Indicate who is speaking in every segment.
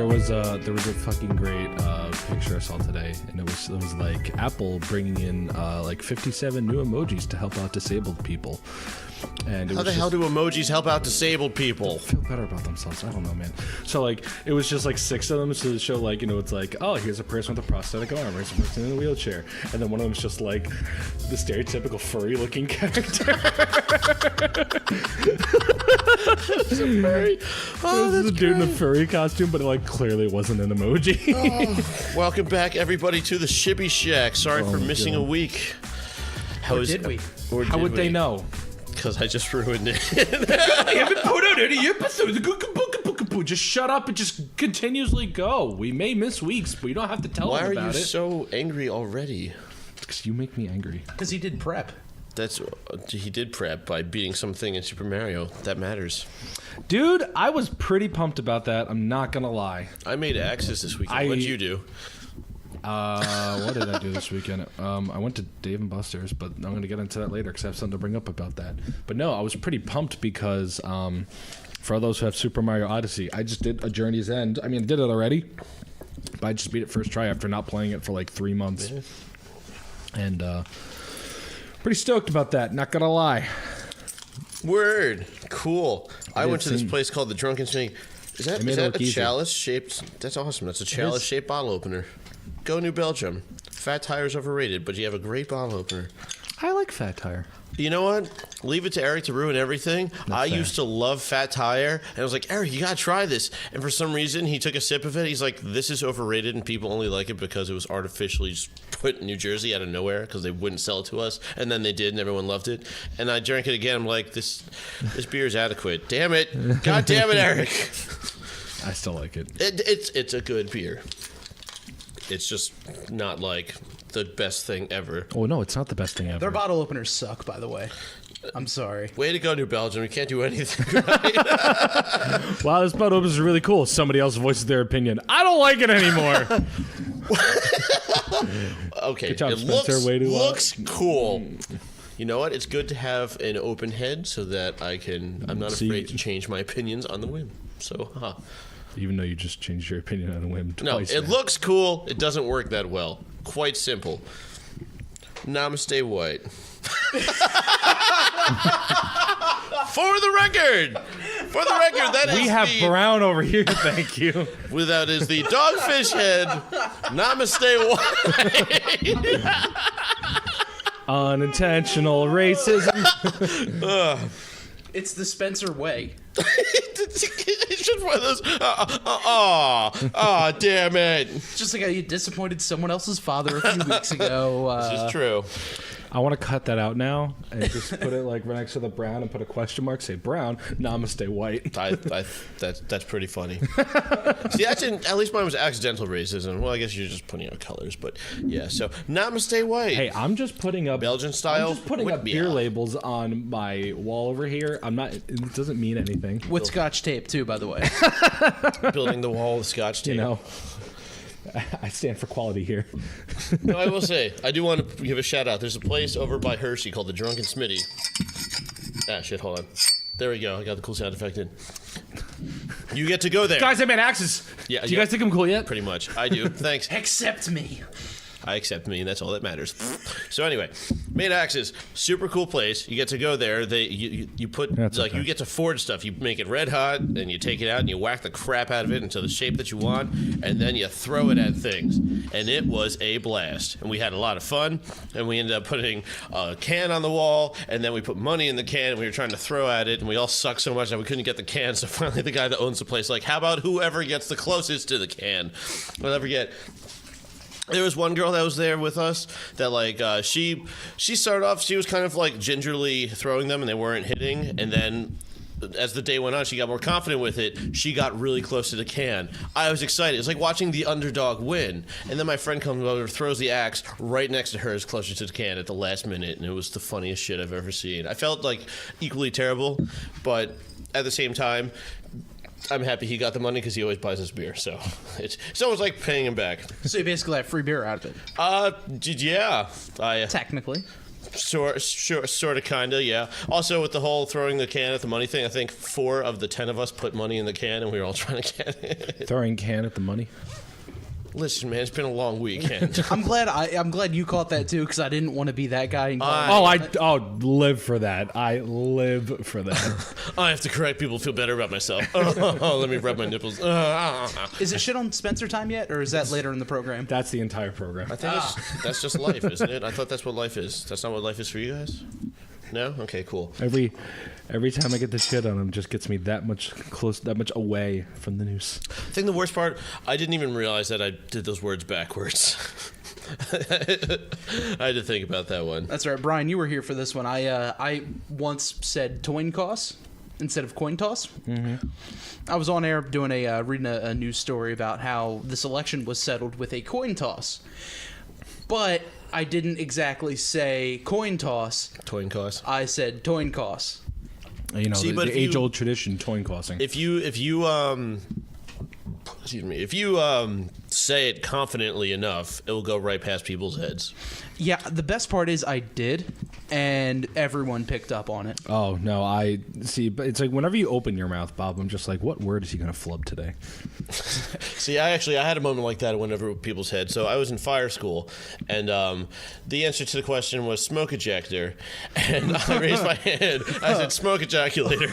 Speaker 1: There was a fucking great picture I saw today, and it was like Apple bringing in like 57 new emojis to help out disabled people. And
Speaker 2: how the hell do emojis help out disabled people?
Speaker 1: Feel better about themselves. I don't know, man. So like it was just like 6 of them to show like, you know, it's like, oh, here's a person with a prosthetic arm, here's a person in a wheelchair, and then one of them's just like the stereotypical furry looking character.
Speaker 2: It's a furry. Oh,
Speaker 1: this is a dude in a furry costume, but it like clearly wasn't an emoji.
Speaker 2: Welcome back, everybody, to the Shibby Shack. Sorry for missing a week.
Speaker 3: How did we?
Speaker 1: How would they know?
Speaker 2: Because I just ruined it.
Speaker 1: I haven't put out any episodes. Just shut up and just continuously go. We may miss weeks, but you don't have to tell them about it.
Speaker 2: Why are you so angry already?
Speaker 1: Because you make me angry.
Speaker 3: Because he did prep.
Speaker 2: He did prep by beating something in Super Mario. That matters.
Speaker 1: Dude, I was pretty pumped about that. I'm not going to lie.
Speaker 2: I made Axis this weekend. What did you do?
Speaker 1: What did I do this weekend? I went to Dave & Buster's, but I'm going to get into that later because I have something to bring up about that. But no, I was pretty pumped because for those who have Super Mario Odyssey, I just did a Journey's End. I mean, I did it already, but I just beat it first try after not playing it for like 3 months. And pretty stoked about that, not going to lie.
Speaker 2: Word. Cool. I went to this place called the Drunken Snake. Is that a chalice-shaped... That's awesome. That's a chalice-shaped bottle opener. Go New Belgium. Fat Tire's overrated, but you have a great bottle opener.
Speaker 1: I like Fat Tire.
Speaker 2: You know what? Leave it to Eric to ruin everything. I used to love Fat Tire, and I was like, Eric, you gotta try this. And for some reason, he took a sip of it. He's like, this is overrated, and people only like it because it was artificially just put in New Jersey out of nowhere because they wouldn't sell it to us. And then they did, and everyone loved it. And I drank it again. I'm like, this beer is adequate. Damn it. God damn it, Eric.
Speaker 1: I still like it.
Speaker 2: It's a good beer. It's just not like the best thing ever.
Speaker 1: Oh, no, it's not the best thing ever.
Speaker 3: Their bottle openers suck, by the way. I'm sorry.
Speaker 2: Way to go, New Belgium. We can't do anything right.
Speaker 1: Wow, this bottle opener is really cool. Somebody else voices their opinion. I don't like it anymore.
Speaker 2: Okay,
Speaker 1: Good job,
Speaker 2: it
Speaker 1: Spencer.
Speaker 2: looks cool. You know what? It's good to have an open head so that I'm not afraid to change my opinions on the whim. So,
Speaker 1: Even though you just changed your opinion on a whim twice.
Speaker 2: No, it looks cool. It doesn't work that well. Quite simple. Namaste white. For the record, that is
Speaker 1: we have brown over here, thank you.
Speaker 2: That is the dogfish head. Namaste white.
Speaker 1: Unintentional racism.
Speaker 3: It's the Spencer way.
Speaker 2: It's just one of those. Damn it!
Speaker 3: It's just like how you disappointed someone else's father a few weeks ago.
Speaker 2: This is true.
Speaker 1: I want to cut that out now and just put it like right next to the brown and put a question mark. Say brown. Namaste white.
Speaker 2: That's pretty funny. See, at least mine was accidental racism. Well, I guess you're just putting out colors, but yeah. So Namaste white.
Speaker 1: Hey, I'm just putting up
Speaker 2: Belgian style.
Speaker 1: I'm just putting up beer labels on my wall over here. I'm not. It doesn't mean anything.
Speaker 3: With Scotch tape too, by the way.
Speaker 2: Building the wall with Scotch tape.
Speaker 1: You know. I stand for quality here.
Speaker 2: No, I will say, I do want to give a shout out. There's a place over by Hershey called the Drunken Smitty. Ah, shit, hold on. There we go. I got the cool sound effect in. You get to go there.
Speaker 1: Guys, I made axes.
Speaker 2: Yeah,
Speaker 1: do you guys think I'm cool yet?
Speaker 2: Pretty much. I do. Thanks.
Speaker 3: Accept me.
Speaker 2: I accept me, and that's all that matters. So anyway, Made Axes, super cool place. You get to go there. You put you get to forge stuff. You make it red hot, and you take it out and you whack the crap out of it into the shape that you want, and then you throw it at things. And it was a blast. And we had a lot of fun. And we ended up putting a can on the wall, and then we put money in the can, and we were trying to throw at it, and we all sucked so much that we couldn't get the can. So finally, the guy that owns the place like, how about whoever gets the closest to the can? I'll never forget. There was one girl that was there with us that, like, she started off, she was kind of, like, gingerly throwing them, and they weren't hitting, and then as the day went on, she got more confident with it. She got really close to the can. I was excited. It's like watching the underdog win, and then my friend comes over, throws the axe right next to hers, closer to the can at the last minute, and it was the funniest shit I've ever seen. I felt, like, equally terrible, but at the same time, I'm happy he got the money because he always buys us beer, so it's almost like paying him back.
Speaker 3: So you basically have free beer out of it.
Speaker 2: Yeah.
Speaker 3: Technically.
Speaker 2: Sort of, kind of, yeah. Also, with the whole throwing the can at the money thing, I think 4 of the 10 of us put money in the can, and we were all trying to get it.
Speaker 1: Throwing can at the money?
Speaker 2: Listen, man, it's been a long weekend.
Speaker 3: I'm glad you caught that too, because I didn't want to be that guy.
Speaker 1: Live for that. I live for that.
Speaker 2: I have to correct people to feel better about myself. Let me rub my nipples.
Speaker 3: Is it shit on Spencer time yet, or is that later in the program?
Speaker 1: That's the entire program.
Speaker 2: I think that's just life, isn't it? I thought that's what life is. That's not what life is for you guys? No? Okay, cool.
Speaker 1: Every time I get the shit on him, just gets me that much away from the news.
Speaker 2: I think the worst part, I didn't even realize that I did those words backwards. I had to think about that one.
Speaker 3: That's right, Brian. You were here for this one. I once said coin toss instead of coin toss.
Speaker 1: Mm-hmm.
Speaker 3: I was on air doing reading a news story about how this election was settled with a coin toss, but I didn't exactly say coin toss.
Speaker 2: Coin toss.
Speaker 3: I said toin toss.
Speaker 1: You know, the age-old tradition, coin tossing.
Speaker 2: If you say it confidently enough, it will go right past people's heads.
Speaker 3: Yeah, the best part is I did, and everyone picked up on it.
Speaker 1: Oh, no, I see. But it's like whenever you open your mouth, Bob, I'm just like, what word is he going to flub today?
Speaker 2: See, I had a moment like that whenever people's head. So I was in fire school, and the answer to the question was smoke ejector. And I raised my hand. I said smoke ejaculator.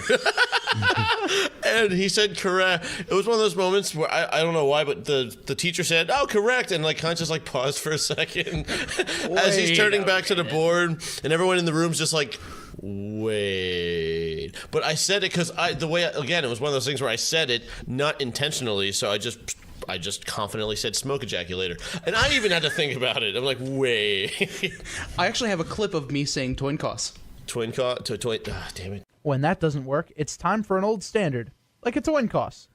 Speaker 2: And he said correct. It was one of those moments where I don't know why, but the teacher said, "Oh, correct," and like kind of just like paused for a second as he's turning back to the board, and everyone in the room's just like, wait. But I said it because it was one of those things where I said it not intentionally, so I just confidently said smoke ejaculator. And I even had to think about it. I'm like, wait.
Speaker 3: I actually have a clip of me saying twin toss.
Speaker 2: Damn it.
Speaker 4: When that doesn't work, it's time for an old standard, like a coin toss.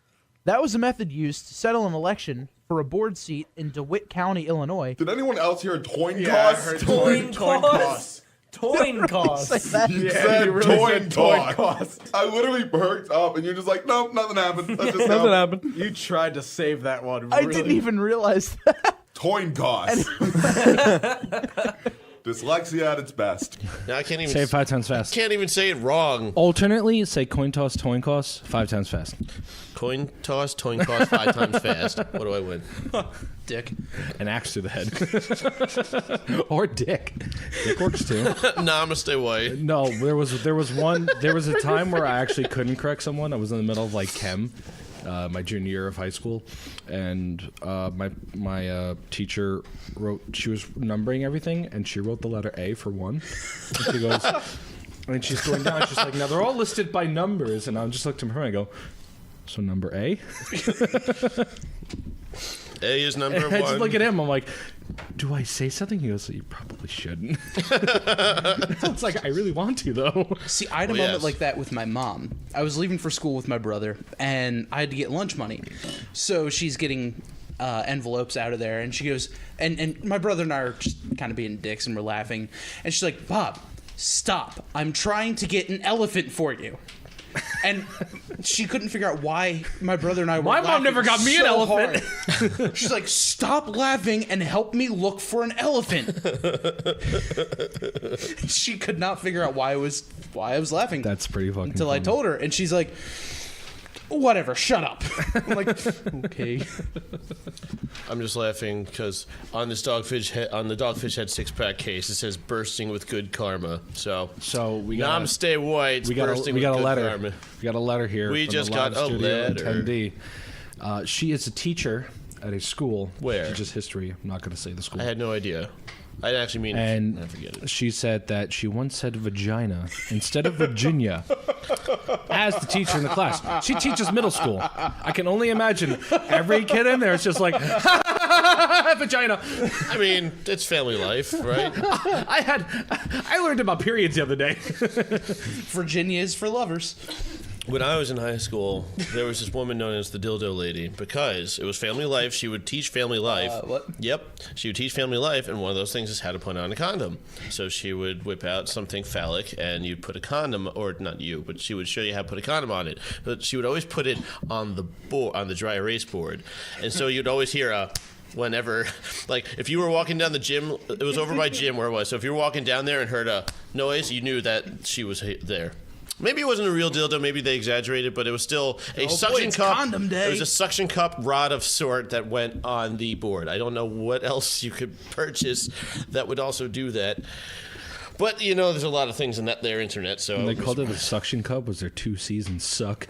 Speaker 4: That was a method used to settle an election for a board seat in DeWitt County, Illinois.
Speaker 5: Did anyone else hear toin
Speaker 6: Yeah, I
Speaker 5: toss?
Speaker 6: heard toin toss. Toin toss.
Speaker 5: You said toin toss. I literally perked up, and you're just like, nope, nothing happened. That just
Speaker 1: Nothing happened.
Speaker 6: You tried to save that one.
Speaker 4: I
Speaker 6: Really.
Speaker 4: didn't even realize that.
Speaker 5: Toin toss. Dyslexia at its best.
Speaker 2: Now I can't even
Speaker 1: Say it 5 times fast.
Speaker 2: Can't even say it wrong.
Speaker 1: Alternately, say coin toss 5 times fast.
Speaker 2: Coin toss 5 times fast. What do I win?
Speaker 3: Dick.
Speaker 1: An axe to the head. Or dick. Dick works too.
Speaker 2: Namaste white.
Speaker 1: No, there was a time where I actually couldn't correct someone. I was in the middle of like chem, my junior year of high school, and my teacher she was numbering everything, and she wrote the letter A for 1. And she goes, and she's going down, she's like, now they're all listed by numbers, and I just looked at her and I go, so number A?
Speaker 2: A is number
Speaker 1: And I just
Speaker 2: 1.
Speaker 1: look at him, I'm like, do I say something? He goes, you probably shouldn't. It's like, I really want to, though.
Speaker 3: See, I had a moment like that with my mom. I was leaving for school with my brother, and I had to get lunch money. So she's getting envelopes out of there, and she goes, and my brother and I are just kind of being dicks, and we're laughing. And she's like, Bob, stop. I'm trying to get an elephant for you. And she couldn't figure out why my brother and I were laughing.
Speaker 1: My mom never got me an elephant.
Speaker 3: Hard. She's like, stop laughing and help me look for an elephant. She could not figure out why I was laughing.
Speaker 1: That's pretty fucking
Speaker 3: until
Speaker 1: funny.
Speaker 3: I told her, and she's like, whatever, shut up. I'm like, okay.
Speaker 2: I'm just laughing because on the Dogfish Head 6-pack case it says bursting with good karma. So
Speaker 1: we got
Speaker 2: Namaste white.
Speaker 1: we got a letter.
Speaker 2: Karma.
Speaker 1: We got a letter here.
Speaker 2: We
Speaker 1: from
Speaker 2: just
Speaker 1: the
Speaker 2: got
Speaker 1: live
Speaker 2: a
Speaker 1: studio
Speaker 2: letter.
Speaker 1: attendee. She is a teacher at a school.
Speaker 2: Where?
Speaker 1: Teaches history. I'm not going to say the school.
Speaker 2: I had no idea. I actually mean,
Speaker 1: And
Speaker 2: I forget it.
Speaker 1: she said that she once said vagina instead of Virginia as the teacher in the class. She teaches middle school. I can only imagine every kid in there is just like, vagina.
Speaker 2: I mean, it's family life, right?
Speaker 1: I learned about periods the other day.
Speaker 3: Virginia is for lovers.
Speaker 2: When I was in high school, there was this woman known as the dildo lady because it was family life. She would teach family life.
Speaker 3: What?
Speaker 2: Yep. She would teach family life, and one of those things is how to put on a condom. So she would whip out something phallic, and you'd put a condom, or not you, but she would show you how to put a condom on it. But she would always put it on the board, on the dry erase board. And so you'd always hear a whenever, like, if you were walking down the gym, it was over by gym where it was. So if you were walking down there and heard a noise, you knew that she was there. Maybe it wasn't a real dildo. Maybe they exaggerated, but it was still a suction cup.
Speaker 3: Condom day.
Speaker 2: It was a suction cup rod of sort that went on the board. I don't know what else you could purchase that would also do that. But, there's a lot of things in that there internet. So
Speaker 1: when they called it a suction cup, was there 2 C's and suck?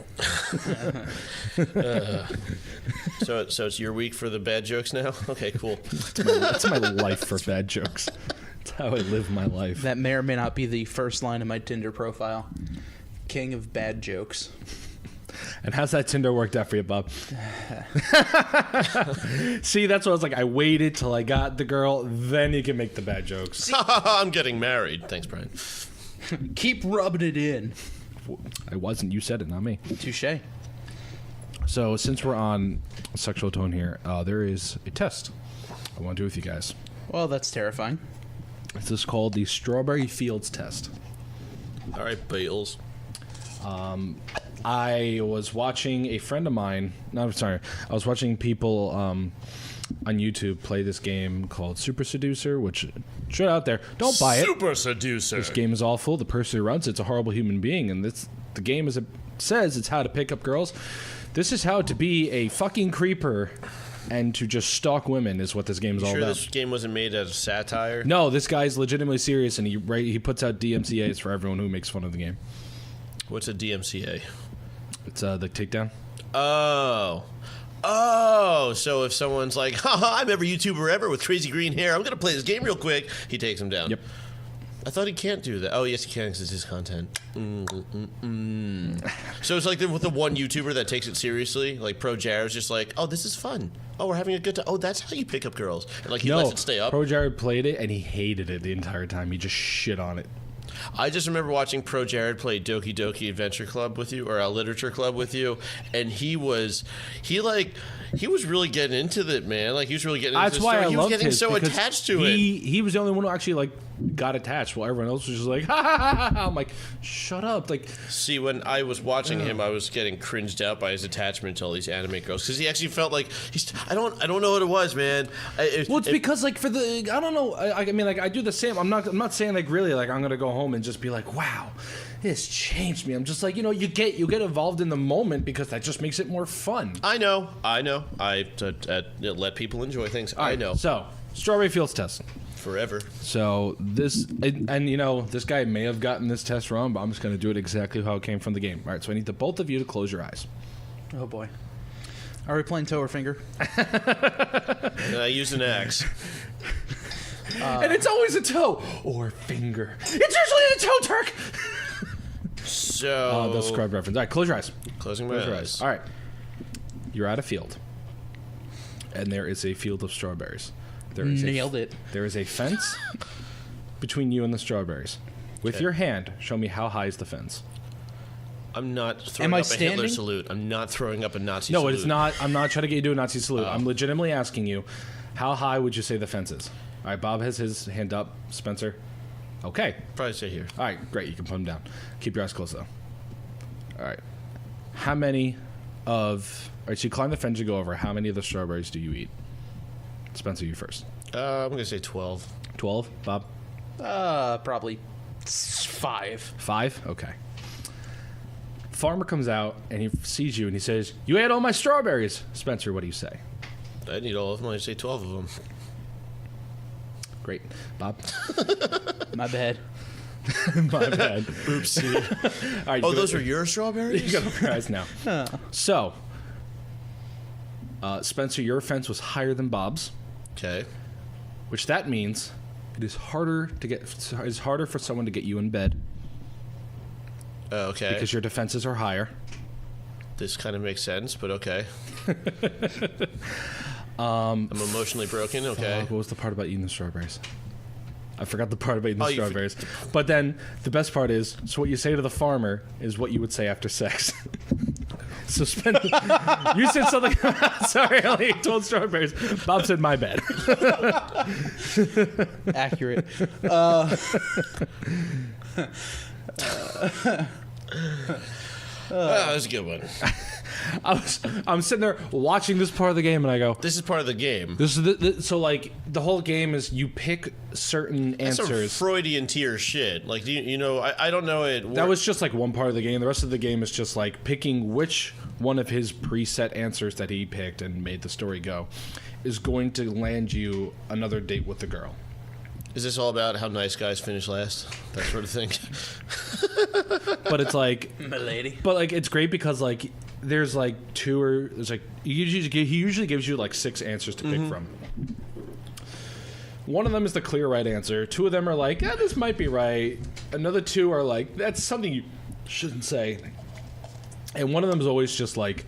Speaker 2: So it's your week for the bad jokes now? Okay, cool.
Speaker 1: That's my life for bad jokes. That's how I live my life.
Speaker 3: That may or may not be the first line of my Tinder profile. King of bad jokes.
Speaker 1: And how's that Tinder worked out for you, Bob? See, that's what I was like. I waited till I got the girl, then you can make the bad jokes.
Speaker 2: I'm getting married. Thanks, Brian.
Speaker 3: Keep rubbing it in.
Speaker 1: I wasn't. You said it, not me.
Speaker 3: Touche.
Speaker 1: So since we're on sexual tone here, there is a test I want to do with you guys.
Speaker 3: Well, that's terrifying.
Speaker 1: This is called the Strawberry Fields Test.
Speaker 2: All right, Beatles.
Speaker 1: I was watching a friend of mine. No, I'm sorry. I was watching people on YouTube play this game called Super Seducer, which straight out there, don't buy it.
Speaker 2: Super Seducer.
Speaker 1: This game is awful. The person who runs it's a horrible human being, and the game, as it says, it's how to pick up girls. This is how to be a fucking creeper and to just stalk women is what this game is all about.
Speaker 2: This game wasn't made as a satire?
Speaker 1: No, this guy's legitimately serious, and he puts out DMCAs for everyone who makes fun of the game.
Speaker 2: What's a DMCA?
Speaker 1: It's the takedown.
Speaker 2: Oh, so if someone's like, I'm every YouTuber ever with crazy green hair, I'm going to play this game real quick, he takes him down.
Speaker 1: Yep.
Speaker 2: I thought he can't do that. Oh, yes, he can because it's his content. So it's like with the one YouTuber that takes it seriously, like Pro Jared's just like, oh, this is fun. Oh, we're having a good time. Oh, that's how you pick up girls. And like he lets it stay up.
Speaker 1: Pro Jared played it, and he hated it the entire time. He just shit on it.
Speaker 2: I just remember watching Pro Jared play Doki Doki Adventure Club with you, or a Literature Club with you, and he was really getting into it, man. Like he was really getting into
Speaker 1: That's why I
Speaker 2: he
Speaker 1: loved
Speaker 2: was getting
Speaker 1: his,
Speaker 2: so
Speaker 1: because
Speaker 2: attached to it.
Speaker 1: He was the only one who actually like got attached, while everyone else was just like, ha ha ha ha. I'm like, shut up. Like,
Speaker 2: see, when I was watching him, I was getting cringed out by his attachment to all these anime girls because he actually felt like I don't know what it was, man.
Speaker 1: It's because like for the I don't know. I mean, like I do the same. I'm not saying like really like I'm gonna go home and just be like, wow, this changed me. I'm just like, you get involved in the moment because that just makes it more fun.
Speaker 2: I know. I let people enjoy things. I know.
Speaker 1: So, Strawberry Fields Test.
Speaker 2: Forever.
Speaker 1: So this, and this guy may have gotten this test wrong, but I'm just going to do it exactly how it came from the game. All right, so I need both of you to close your eyes.
Speaker 3: Oh boy. Are we playing toe or finger?
Speaker 2: I use an axe.
Speaker 1: And it's always a toe or finger. It's usually a toe, Turk.
Speaker 2: So
Speaker 1: the Scrub reference. All right, close your eyes.
Speaker 2: Closing my eyes.
Speaker 1: All right, you're at a field, and there is a field of strawberries.
Speaker 3: Nailed it.
Speaker 1: There is a fence between you and the strawberries. With your hand, show me how high is the fence.
Speaker 2: I'm not throwing up a Hitler salute. I'm not throwing up a Nazi salute.
Speaker 1: No, it's not. I'm not trying to get you to do a Nazi salute. I'm legitimately asking you, how high would you say the fence is? All right, Bob has his hand up. Spencer? Okay.
Speaker 2: Probably say here.
Speaker 1: All right, great. You can put him down. Keep your eyes closed, though. All right. How many of... All right, so you climb the fence, you go over. How many of the strawberries do you eat? Spencer, you first.
Speaker 2: I'm going to say 12.
Speaker 1: 12? Bob?
Speaker 3: Probably 5.
Speaker 1: 5? Okay. Farmer comes out, and he sees you, and he says, you ate all my strawberries. Spencer, what do you say?
Speaker 2: I need all of them. I say 12 of them.
Speaker 1: Great. Bob?
Speaker 3: My bad.
Speaker 1: My bad.
Speaker 2: Oopsie.
Speaker 1: All right,
Speaker 2: those are your strawberries?
Speaker 1: You got to open your eyes now. So, Spencer, your fence was higher than Bob's.
Speaker 2: Okay.
Speaker 1: Which that means it's harder for someone to get you in bed.
Speaker 2: Okay.
Speaker 1: Because your defenses are higher.
Speaker 2: This kind of makes sense, but okay. I'm emotionally broken. Okay.
Speaker 1: What was the part about eating the strawberries? I forgot the part about eating the strawberries. But then the best part is, so what you say to the farmer is what you would say after sex. So you said something. Sorry, I only ate 12 strawberries. Bob said, my bad.
Speaker 3: Accurate.
Speaker 2: That was a good one.
Speaker 1: I'm sitting there watching this part of the game, and I go,
Speaker 2: This is part of the game.
Speaker 1: "This is so like the whole game is you pick certain
Speaker 2: That's some
Speaker 1: answers."
Speaker 2: Freudian tier shit. Like, you know, I don't know it.
Speaker 1: That was just like one part of the game. The rest of the game is just like picking which one of his preset answers that he picked and made the story go is going to land you another date with the girl.
Speaker 2: Is this all about how nice guys finish last? That sort of thing.
Speaker 1: But it's like,
Speaker 3: Milady.
Speaker 1: but like it's great because like there's like he usually gives you like 6 answers to pick from. One of them is the clear right answer. 2 of them are like, yeah, this might be right. Another 2 are like, that's something you shouldn't say. And one of them is always just like,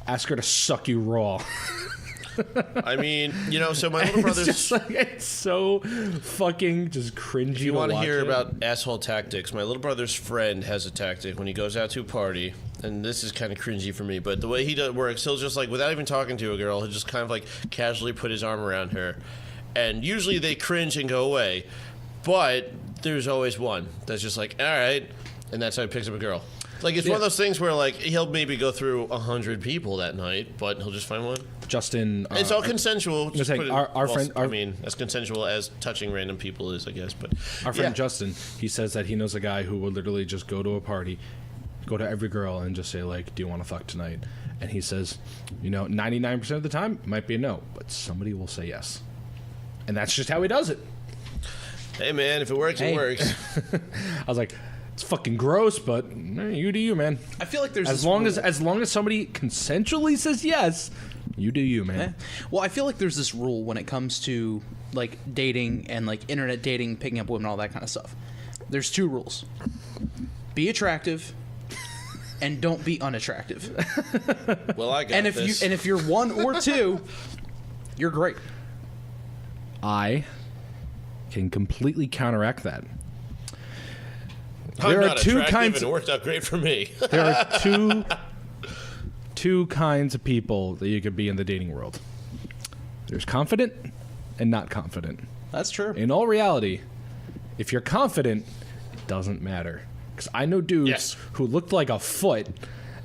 Speaker 1: ask her to suck you raw.
Speaker 2: I mean, you know, so my little
Speaker 1: It's
Speaker 2: brother's...
Speaker 1: just like, it's so fucking just cringy.
Speaker 2: If you want to hear
Speaker 1: it.
Speaker 2: about asshole tactics, my little brother's friend has a tactic when he goes out to a party, and this is kind of cringy for me, but the way he works, he'll just like, without even talking to a girl, he'll just kind of like casually put his arm around her, and usually they cringe and go away, but there's always one that's just like, all right, and that's how he picks up a girl. Like, it's one of those things where, like, he'll maybe go through 100 people that night, but he'll just find one.
Speaker 1: Justin.
Speaker 2: It's all consensual. Just
Speaker 1: saying, our friend.
Speaker 2: I mean, as consensual as touching random people is, I guess. But
Speaker 1: our friend Justin, he says that he knows a guy who will literally just go to a party, go to every girl, and just say, like, do you want to fuck tonight? And he says, you know, 99% of the time, it might be a no, but somebody will say yes. And that's just how he does it.
Speaker 2: Hey, man, if it works, it works.
Speaker 1: I was like, it's fucking gross, but you do you, man.
Speaker 3: I feel like there's
Speaker 1: as long as somebody consensually says yes, you do you, man.
Speaker 3: Well, I feel like there's this rule when it comes to like dating and like internet dating, picking up women, all that kind of stuff. There's 2 rules: be attractive, and don't be unattractive.
Speaker 2: Well, I got
Speaker 3: and if
Speaker 2: this.
Speaker 3: if you're 1 or 2, you're great.
Speaker 1: I can completely counteract that.
Speaker 2: I'm
Speaker 1: There
Speaker 2: not
Speaker 1: are 2
Speaker 2: attractive,
Speaker 1: kinds.
Speaker 2: and it worked out great for me.
Speaker 1: There are two kinds of people that you could be in the dating world. There's confident and not confident.
Speaker 3: That's true.
Speaker 1: In all reality, if you're confident, it doesn't matter. Because I know dudes who looked like a foot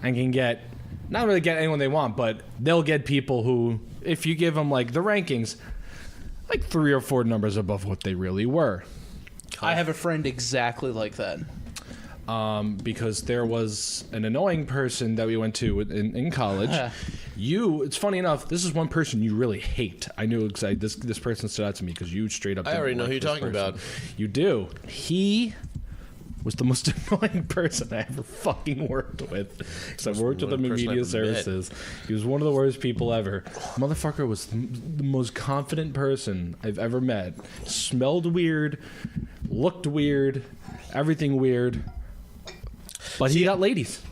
Speaker 1: and can not really get anyone they want, but they'll get people who, if you give them like the rankings, like 3 or 4 numbers above what they really were.
Speaker 3: I have a friend exactly like that.
Speaker 1: Because there was an annoying person that we went to in college. It's funny enough, this is one person you really hate. I knew this person stood out to me because you straight up.
Speaker 2: I already know who you're talking about.
Speaker 1: You do. He was the most annoying person I ever fucking worked with. Because I worked with him in media services. He was one of the worst people ever. Motherfucker was the most confident person I've ever met. Smelled weird, looked weird, everything weird. But he got ladies.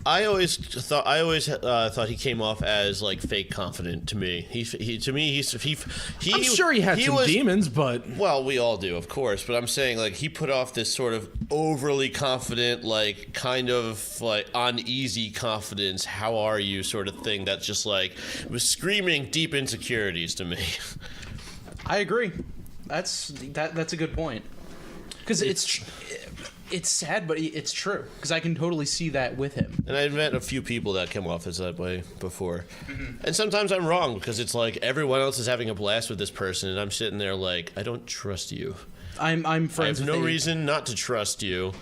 Speaker 2: I always thought he came off as like fake confident to me. I'm
Speaker 1: sure he had some demons, but
Speaker 2: well, we all do, of course. But I'm saying like he put off this sort of overly confident, like kind of like uneasy confidence. How are you, sort of thing. That's just like was screaming deep insecurities to me.
Speaker 3: I agree. That's a good point. Because it's sad, but it's true. Because I can totally see that with him.
Speaker 2: And I've met a few people that come off as that way before. Mm-hmm. And sometimes I'm wrong because it's like everyone else is having a blast with this person, and I'm sitting there like, I don't trust you.
Speaker 3: I'm friends with
Speaker 2: I have no reason not to trust you.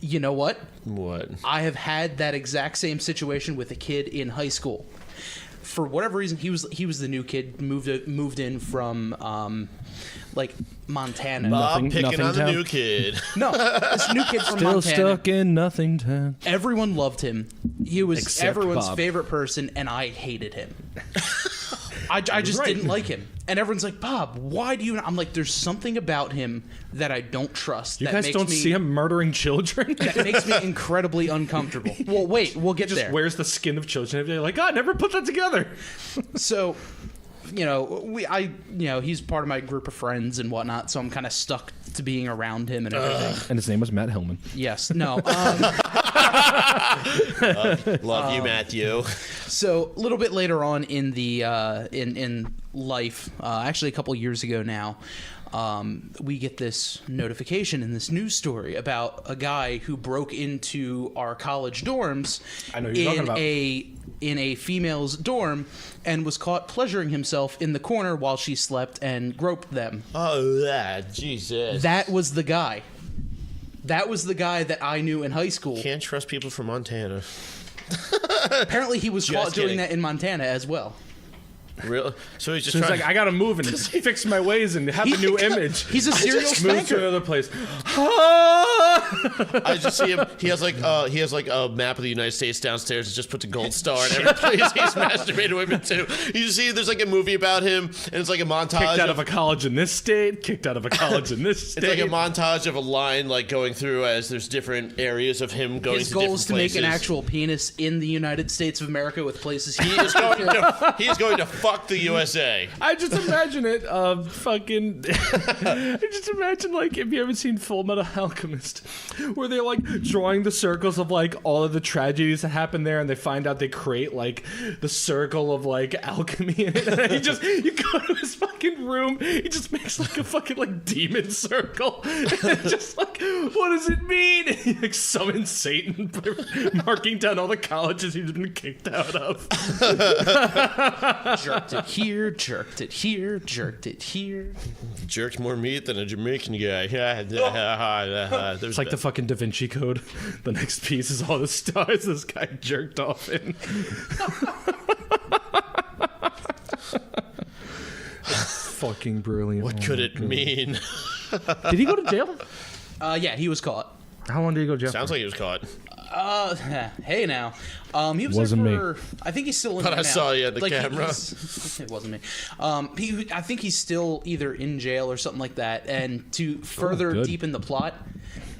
Speaker 3: You know what?
Speaker 2: What?
Speaker 3: I have had that exact same situation with a kid in high school. For whatever reason, he was the new kid, moved in from like Montana.
Speaker 2: Bob picking on the new kid.
Speaker 3: No, this new kid from
Speaker 1: Still
Speaker 3: Montana.
Speaker 1: stuck in Nothington.
Speaker 3: Everyone loved him. He was
Speaker 1: Except
Speaker 3: everyone's
Speaker 1: Bob.
Speaker 3: favorite person, and I hated him. I just didn't like him. And everyone's like, Bob, why do you... I'm like, there's something about him that I don't trust.
Speaker 1: You guys don't see him murdering children?
Speaker 3: That makes me incredibly uncomfortable. Well, wait, we'll get there.
Speaker 1: Wears the skin of children. You're like, God, never put that together.
Speaker 3: So, he's part of my group of friends and whatnot, so I'm kind of stuck to being around him and everything.
Speaker 1: And his name was Matt Hillman.
Speaker 3: Yes. No.
Speaker 2: Love you, Matthew.
Speaker 3: So a little bit later on in the in life, actually a couple years ago now, we get this notification in this news story about a guy who broke into our college dorms
Speaker 1: I know who you're talking about.
Speaker 3: in a female's dorm and was caught pleasuring himself in the corner while she slept and groped them.
Speaker 2: Oh, yeah, Jesus.
Speaker 3: That was the guy. That was the guy that I knew in high school.
Speaker 2: Can't trust people from Montana.
Speaker 3: Apparently, he was caught doing
Speaker 2: kidding.
Speaker 3: that in Montana as well.
Speaker 2: Really? So he's just
Speaker 1: So he's
Speaker 2: trying
Speaker 1: like, I gotta move and fix my ways and have a new image.
Speaker 3: He's a serial
Speaker 1: Move to
Speaker 3: spanker.
Speaker 1: another place.
Speaker 2: I just see him. He has like a map of the United States downstairs. It's just puts a gold star in every place he's masturbated women to. You just see there's like a movie about him, and it's like a montage.
Speaker 1: Kicked out of a college in this state. Kicked out of a college in this state.
Speaker 2: It's like a montage of a line like going through as there's different areas of him going
Speaker 3: His
Speaker 2: to
Speaker 3: goal
Speaker 2: different
Speaker 3: is to
Speaker 2: places.
Speaker 3: make an actual penis in the United States of America with places
Speaker 2: He is going to fuck the USA.
Speaker 1: I just imagine it, fucking. I just imagine, like, if you ever seen Full Metal Alchemist, where they're like drawing the circles of like all of the tragedies that happen there, and they find out they create like the circle of like alchemy in it. And you go to his fucking room, he just makes like a fucking like demon circle. And just like, what does it mean? And he like summons Satan, marking down all the colleges he's been kicked out of.
Speaker 3: jerked it here, jerked it here, jerked it here.
Speaker 2: Jerked more meat than a Jamaican guy.
Speaker 1: It's like the fucking Da Vinci Code. The next piece is all the stars this guy jerked off in. Fucking brilliant.
Speaker 2: What could it mean?
Speaker 1: Did he go to jail?
Speaker 3: Yeah, he was caught.
Speaker 1: How long did he go to jail?
Speaker 2: Sounds
Speaker 1: for?
Speaker 2: like he was caught.
Speaker 3: Hey now. He was
Speaker 1: Wasn't
Speaker 3: there for, I think he's still in
Speaker 2: But
Speaker 3: there
Speaker 2: I
Speaker 3: now.
Speaker 2: saw you at the
Speaker 3: Like,
Speaker 2: camera.
Speaker 3: It wasn't me. I think he's still either in jail or something like that. And to further
Speaker 1: good.
Speaker 3: deepen the plot,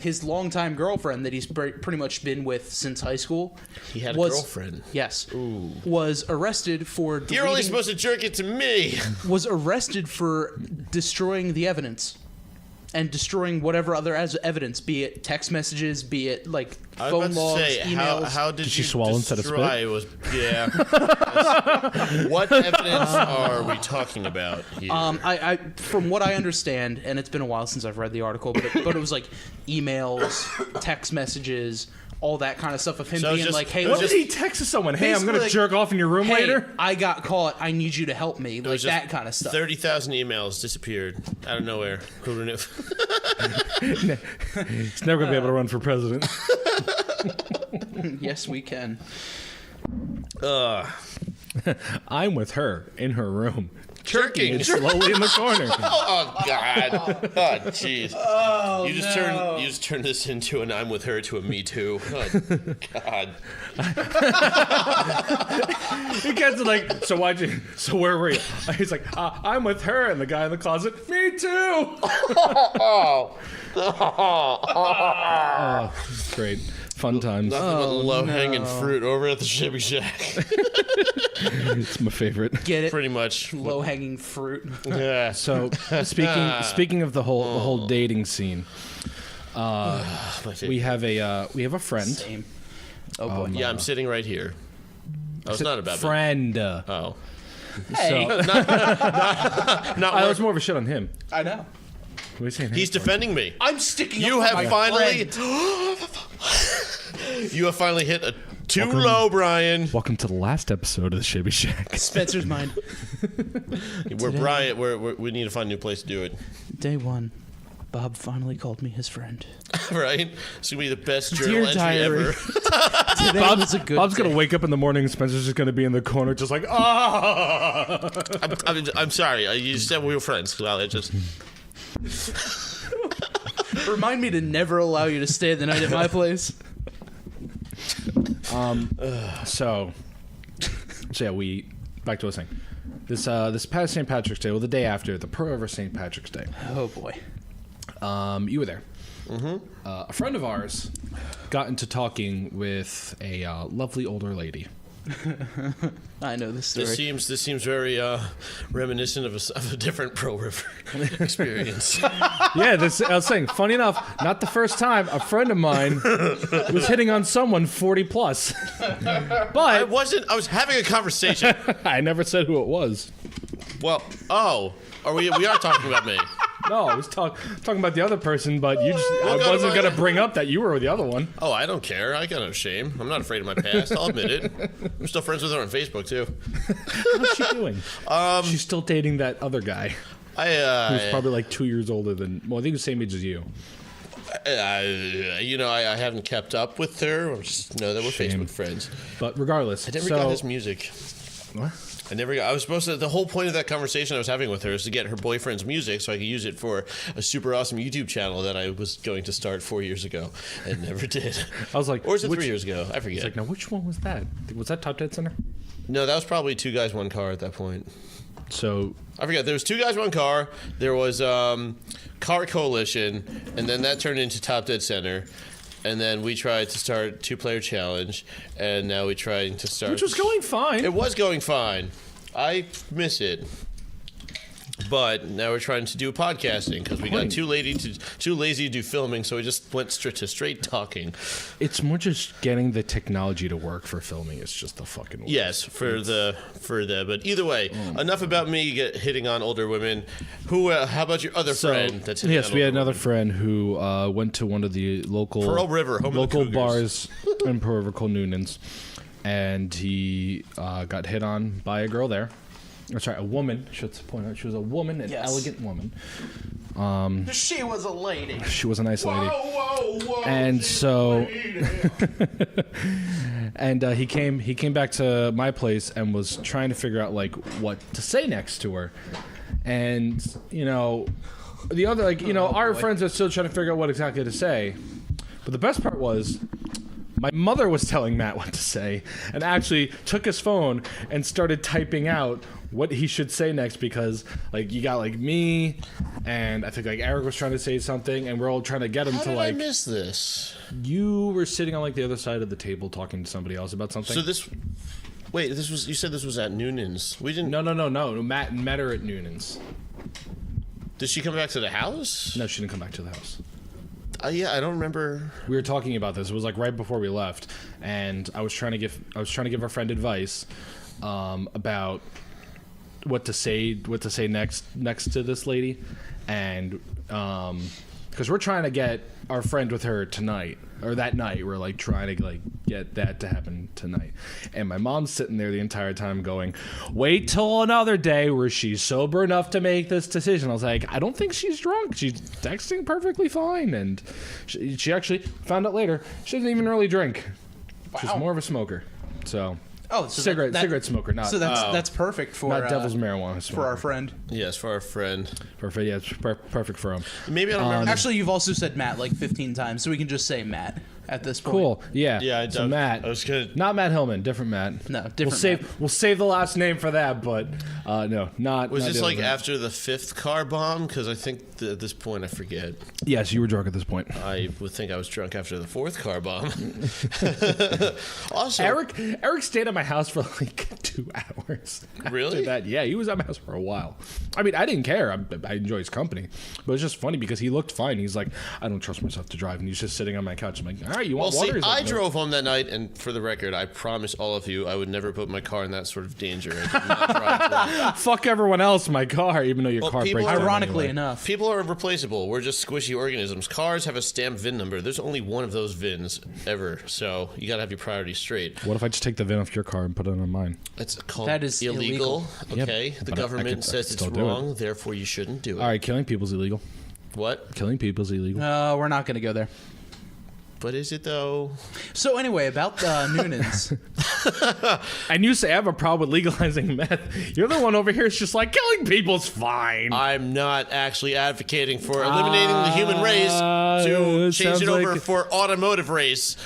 Speaker 3: his longtime girlfriend that he's pretty much been with since high school.
Speaker 2: He had a
Speaker 3: was,
Speaker 2: girlfriend.
Speaker 3: Yes. Was arrested for
Speaker 2: You're only
Speaker 3: deleting-
Speaker 2: supposed to jerk it to me.
Speaker 3: was arrested for destroying the evidence and destroying whatever other evidence, be it text messages, be it like
Speaker 2: I was
Speaker 3: phone
Speaker 2: about to
Speaker 3: logs,
Speaker 2: say,
Speaker 3: emails.
Speaker 2: how did
Speaker 1: she
Speaker 2: you
Speaker 1: swallow instead of spit?
Speaker 2: destroy? Yeah. What evidence are we talking about here?
Speaker 3: I from what I understand, and it's been a while since I've read the article, but it was like emails, text messages, all that kind of stuff of him
Speaker 2: So it's
Speaker 3: being
Speaker 2: just-
Speaker 3: like, "Hey,
Speaker 2: it
Speaker 1: What
Speaker 2: was
Speaker 3: look,
Speaker 1: did he text someone? Hey, I'm
Speaker 3: basically
Speaker 1: gonna
Speaker 3: like,
Speaker 1: jerk off in your room
Speaker 3: hey,
Speaker 1: later.
Speaker 3: I got caught. I need you to help me."
Speaker 2: It
Speaker 3: Like
Speaker 2: was just
Speaker 3: that kind of stuff.
Speaker 2: 30,000 emails disappeared out of nowhere. Who knew?
Speaker 1: He's never gonna be able to run for president.
Speaker 3: Yes, we can.
Speaker 2: I'm
Speaker 1: with her in her room,
Speaker 2: jerking.
Speaker 1: it slowly in the corner.
Speaker 2: Oh God! Oh jeez! Oh, you just turned this into an "I'm with her" to a "Me Too." Oh, God!
Speaker 1: He gets like, so where were you? He's like, I'm with her, and the guy in the closet, me too. Great, fun times.
Speaker 2: Nothing but low-hanging fruit over at the Shibby Shack.
Speaker 1: It's my favorite.
Speaker 3: Get it?
Speaker 2: Pretty much.
Speaker 3: Low hanging fruit.
Speaker 2: Yeah.
Speaker 1: So speaking of the whole dating scene,
Speaker 2: My favorite.
Speaker 1: we have a friend.
Speaker 3: Same. Oh boy.
Speaker 2: Yeah, I'm sitting right here. Oh, it's not a bad
Speaker 1: Friend.
Speaker 2: Oh.
Speaker 3: Hey.
Speaker 1: So,
Speaker 2: Not
Speaker 1: I was more of a shit on him.
Speaker 3: I know.
Speaker 1: What are you saying?
Speaker 2: He's defending me.
Speaker 3: I'm sticking.
Speaker 2: You
Speaker 3: up for
Speaker 2: have
Speaker 3: my
Speaker 2: finally.
Speaker 3: friend.
Speaker 2: You have finally hit a too low, Brian.
Speaker 1: Welcome to the last episode of the Shibby Shack.
Speaker 3: Spencer's mind.
Speaker 2: We need to find a new place to do it.
Speaker 3: Day one. Bob finally called me his friend.
Speaker 2: Right? It's gonna be the best
Speaker 3: Dear
Speaker 2: journal entry
Speaker 3: diary.
Speaker 2: ever.
Speaker 3: Today was a good
Speaker 1: Bob's
Speaker 3: day.
Speaker 1: gonna wake up in the morning, and Spencer's just gonna be in the corner, just like,
Speaker 2: I'm sorry. You said we were friends. Well, it just.
Speaker 3: Remind me to never allow you to stay the night at my place.
Speaker 1: So yeah, we back to what I was saying. This past St. Patrick's Day, well, the day after, the pro over St. Patrick's Day.
Speaker 3: Oh boy.
Speaker 1: You were there. A friend of ours got into talking with a lovely older lady.
Speaker 3: I know this story.
Speaker 2: This seems very reminiscent of a different Pro River experience.
Speaker 1: Yeah, I was saying, funny enough, not the first time a friend of mine was hitting on someone 40 plus. But
Speaker 2: I was having a conversation.
Speaker 1: I never said who it was.
Speaker 2: Well, we are talking about me.
Speaker 1: No, I was talking about the other person, but I wasn't going to bring up that you were the other one.
Speaker 2: Oh, I don't care. I got no shame. I'm not afraid of my past. I'll admit it. I'm still friends with her on Facebook, too.
Speaker 1: How's she doing? She's still dating that other guy. Who's probably like 2 years older than... Well, I think the same age as you.
Speaker 2: I haven't kept up with her. I just know that we're Facebook friends.
Speaker 1: But regardless...
Speaker 2: I never got his music.
Speaker 1: What?
Speaker 2: I was supposed to, the whole point of that conversation I was having with her is to get her boyfriend's music so I could use it for a super awesome YouTube channel that I was going to start 4 years ago and never did.
Speaker 1: I was like,
Speaker 2: or was it 3 years ago? I forget.
Speaker 1: It's like, now which one was that? Was that Top Dead Center?
Speaker 2: No, that was probably Two Guys, One Car at that point.
Speaker 1: So
Speaker 2: I forget. There was Two Guys, One Car. There was Car Coalition, and then that turned into Top Dead Center. And then we tried to start 2-player challenge, and now we're trying to start...
Speaker 1: Which was going fine.
Speaker 2: It was going fine. I miss it. But now we're trying to do podcasting because we got too lazy to do filming, so we just went straight talking.
Speaker 1: It's more just getting the technology to work for filming. It's just the fucking worst.
Speaker 2: Yes, but either way, enough about me hitting on older women. How about your other friend? That's hitting on
Speaker 1: we had
Speaker 2: older
Speaker 1: another
Speaker 2: women?
Speaker 1: friend who went to one of the local
Speaker 2: Pearl River, home of the Cougars.
Speaker 1: bars in Pearl River called Noonan's, and he got hit on by a girl there. Sorry, a woman. Should point out she was a woman, an elegant woman.
Speaker 3: She was a lady.
Speaker 1: She was a nice lady.
Speaker 2: Whoa,
Speaker 1: and so, and he came back to my place and was trying to figure out like what to say next to her, and the other our friends are still trying to figure out what exactly to say, but the best part was. My mother was telling Matt what to say and actually took his phone and started typing out what he should say next because, you got, me and I think, Eric was trying to say something and we're all trying to get him
Speaker 2: How
Speaker 1: to,
Speaker 2: did I miss this?
Speaker 1: You were sitting on, the other side of the table talking to somebody else about something.
Speaker 2: So you said this was at Noonan's. We didn't...
Speaker 1: No. Matt met her at Noonan's.
Speaker 2: Did she come back to the house?
Speaker 1: No, she didn't come back to the house.
Speaker 2: Yeah, I don't remember.
Speaker 1: We were talking about this. It was right before we left, and I was trying to give our friend advice about what to say next to this lady, and because we're trying to get our friend with her tonight or that night. We're trying to get that to happen tonight, and my mom's sitting there the entire time going, "Wait till another day where she's sober enough to make this decision." I was like, "I don't think she's drunk. She's texting perfectly fine." And she actually found out later she doesn't even really drink. Wow. She's more of a smoker. So.
Speaker 3: Oh, so
Speaker 1: cigarette smoker, not.
Speaker 3: So that's perfect for
Speaker 1: not devil's marijuana smoker.
Speaker 3: for our friend.
Speaker 2: Yes, for our friend.
Speaker 1: Perfect. Yeah, it's perfect for him.
Speaker 2: Maybe I don't remember.
Speaker 3: Actually, you've also said Matt 15 times, so we can just say Matt at this point.
Speaker 1: Cool. Yeah.
Speaker 2: Yeah.
Speaker 1: So Matt.
Speaker 2: I was good.
Speaker 1: Not Matt Hillman. Different Matt.
Speaker 3: No, different.
Speaker 1: We'll save the last name for that, but no, not.
Speaker 2: Was
Speaker 1: not
Speaker 2: this
Speaker 1: Matt.
Speaker 2: after the 5th car bomb? Because I think at this point I forget.
Speaker 1: Yes, you were drunk at this point.
Speaker 2: I would think I was drunk after the 4th car bomb. Also,
Speaker 1: Eric stayed at my house for 2 hours.
Speaker 2: Really?
Speaker 1: After that, yeah, he was at my house for a while. I mean, I didn't care. I enjoy his company, but it's just funny because he looked fine. He's like, I don't trust myself to drive, and he's just sitting on my couch. I'm like, all right, you want water?
Speaker 2: I drove home that night, and for the record, I promise all of you, I would never put my car in that sort of danger. I did not drive drunk.
Speaker 1: Fuck everyone else, my car, even though your car breaks down.
Speaker 3: Ironically
Speaker 1: anyway.
Speaker 3: enough,
Speaker 2: People are replaceable. We're just squishy organisms. Cars have a stamped VIN number. There's only one of those VINs ever, so you gotta have your priorities straight.
Speaker 1: What if I just take the VIN off your car and put it on mine?
Speaker 2: It's called
Speaker 3: That is illegal.
Speaker 2: Okay,
Speaker 1: Yep,
Speaker 2: the
Speaker 1: but I
Speaker 2: government says
Speaker 1: could
Speaker 2: it's
Speaker 1: still do
Speaker 2: wrong, therefore you shouldn't do it.
Speaker 1: All right, killing people's illegal.
Speaker 2: What?
Speaker 1: Killing people's illegal.
Speaker 3: we're not going to go there.
Speaker 2: But is it though?
Speaker 3: So anyway, about Noonan's.
Speaker 1: And you say I have a problem with legalizing meth. You're the one over here is just like, killing people's fine.
Speaker 2: I'm not actually advocating for eliminating the human race to change it over for automotive race.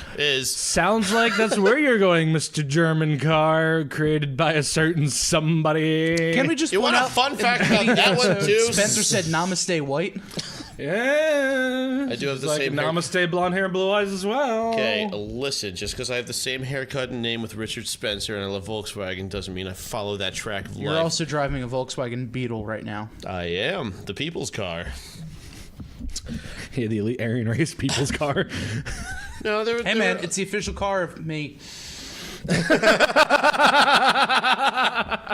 Speaker 1: Sounds like that's where you're going, Mr. German car, created by a certain somebody.
Speaker 3: Can we just
Speaker 2: You
Speaker 3: point
Speaker 2: want a
Speaker 3: out
Speaker 2: fun
Speaker 3: in
Speaker 2: fact
Speaker 3: the
Speaker 2: about
Speaker 3: beginning
Speaker 2: that
Speaker 3: of the
Speaker 2: one,
Speaker 3: episode,
Speaker 2: too?
Speaker 3: Spencer said "Namaste, white."
Speaker 1: Yeah.
Speaker 2: I do have the
Speaker 1: like
Speaker 2: same
Speaker 1: Namaste, blonde hair, blue eyes as well.
Speaker 2: Okay, listen, just because I have the same haircut and name with Richard Spencer and I love Volkswagen doesn't mean I follow that track of
Speaker 3: You're
Speaker 2: life.
Speaker 3: also driving a Volkswagen Beetle right now.
Speaker 2: I am. The people's car.
Speaker 1: Yeah, the elite Aryan race people's car.
Speaker 2: No,
Speaker 3: Hey, man, it's the official car of me.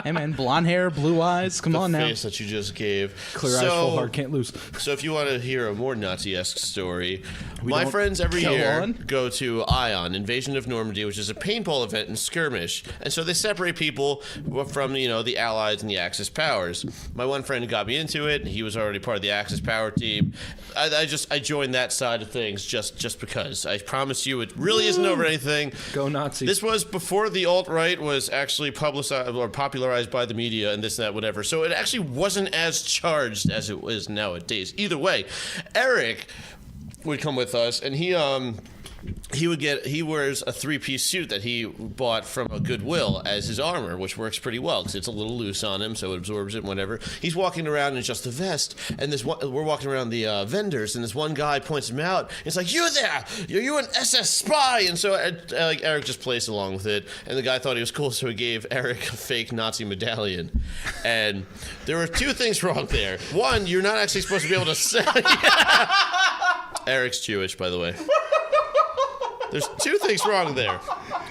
Speaker 3: Hey, man, blonde hair, blue eyes. Come on now.
Speaker 2: face that you just gave.
Speaker 1: Clear eyes, full heart, can't lose.
Speaker 2: So if you want to hear a more Nazi-esque story, my friends every
Speaker 3: Go
Speaker 2: year
Speaker 3: on.
Speaker 2: go to Ion, Invasion of Normandy, which is a paintball event and skirmish. And so they separate people from, the Allies and the Axis powers. My one friend got me into it. He was already part of the Axis power team. I joined that side of things just because. I promise you it really isn't over anything.
Speaker 1: Go Nazis.
Speaker 2: This was before the alt-right was actually publicized or popularized by the media and this, that, whatever. So it actually wasn't as charged as it is nowadays. Either way, Eric would come with us, and he wears a three-piece suit that he bought from a Goodwill as his armor, which works pretty well because it's a little loose on him, so it absorbs it and whatever. He's walking around in just a vest, and we're walking around the vendors, and this one guy points him out. It's like, "You there? You an SS spy?" And so Eric just plays along with it, and the guy thought he was cool, so he gave Eric a fake Nazi medallion. And there were two things wrong there. One, you're not actually supposed to be able to say. Eric's Jewish, by the way. There's two things wrong there.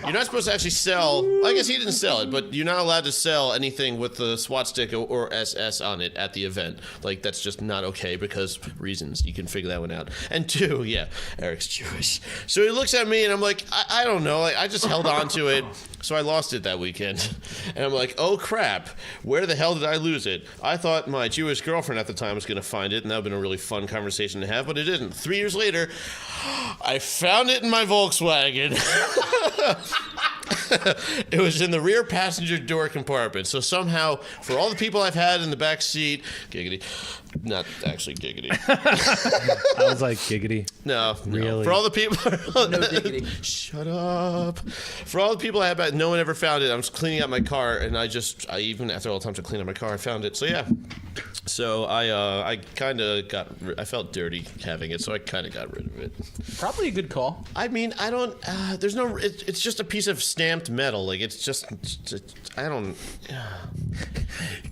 Speaker 2: You're not supposed to actually sell. I guess he didn't sell it, but you're not allowed to sell anything with the swastika or SS on it at the event. Like, that's just not okay because reasons. You can figure that one out. And two, yeah, Eric's Jewish. So he looks at me and I'm like, I don't know. I just held on to it. So I lost it that weekend. And I'm like, oh crap, where the hell did I lose it? I thought my Jewish girlfriend at the time was going to find it, and that would have been a really fun conversation to have, but it didn't. 3 years later, I found it in my Volkswagen. It was in the rear passenger door compartment. So somehow, for all the people I've had in the back seat, giggity, not actually giggity.
Speaker 1: I was like, giggity.
Speaker 2: No,
Speaker 1: Really?
Speaker 2: For all the people,
Speaker 3: No diggity.
Speaker 2: Shut up. For all the people I have, no one ever found it. I was cleaning out my car, and I even after all the times I cleaned out my car, I found it. So yeah. So I kind of I felt dirty having it, so I kind of got rid of it.
Speaker 3: Probably a good call.
Speaker 2: I mean, I don't. There's no. It's just a piece of stamped metal. Like it's just I don't.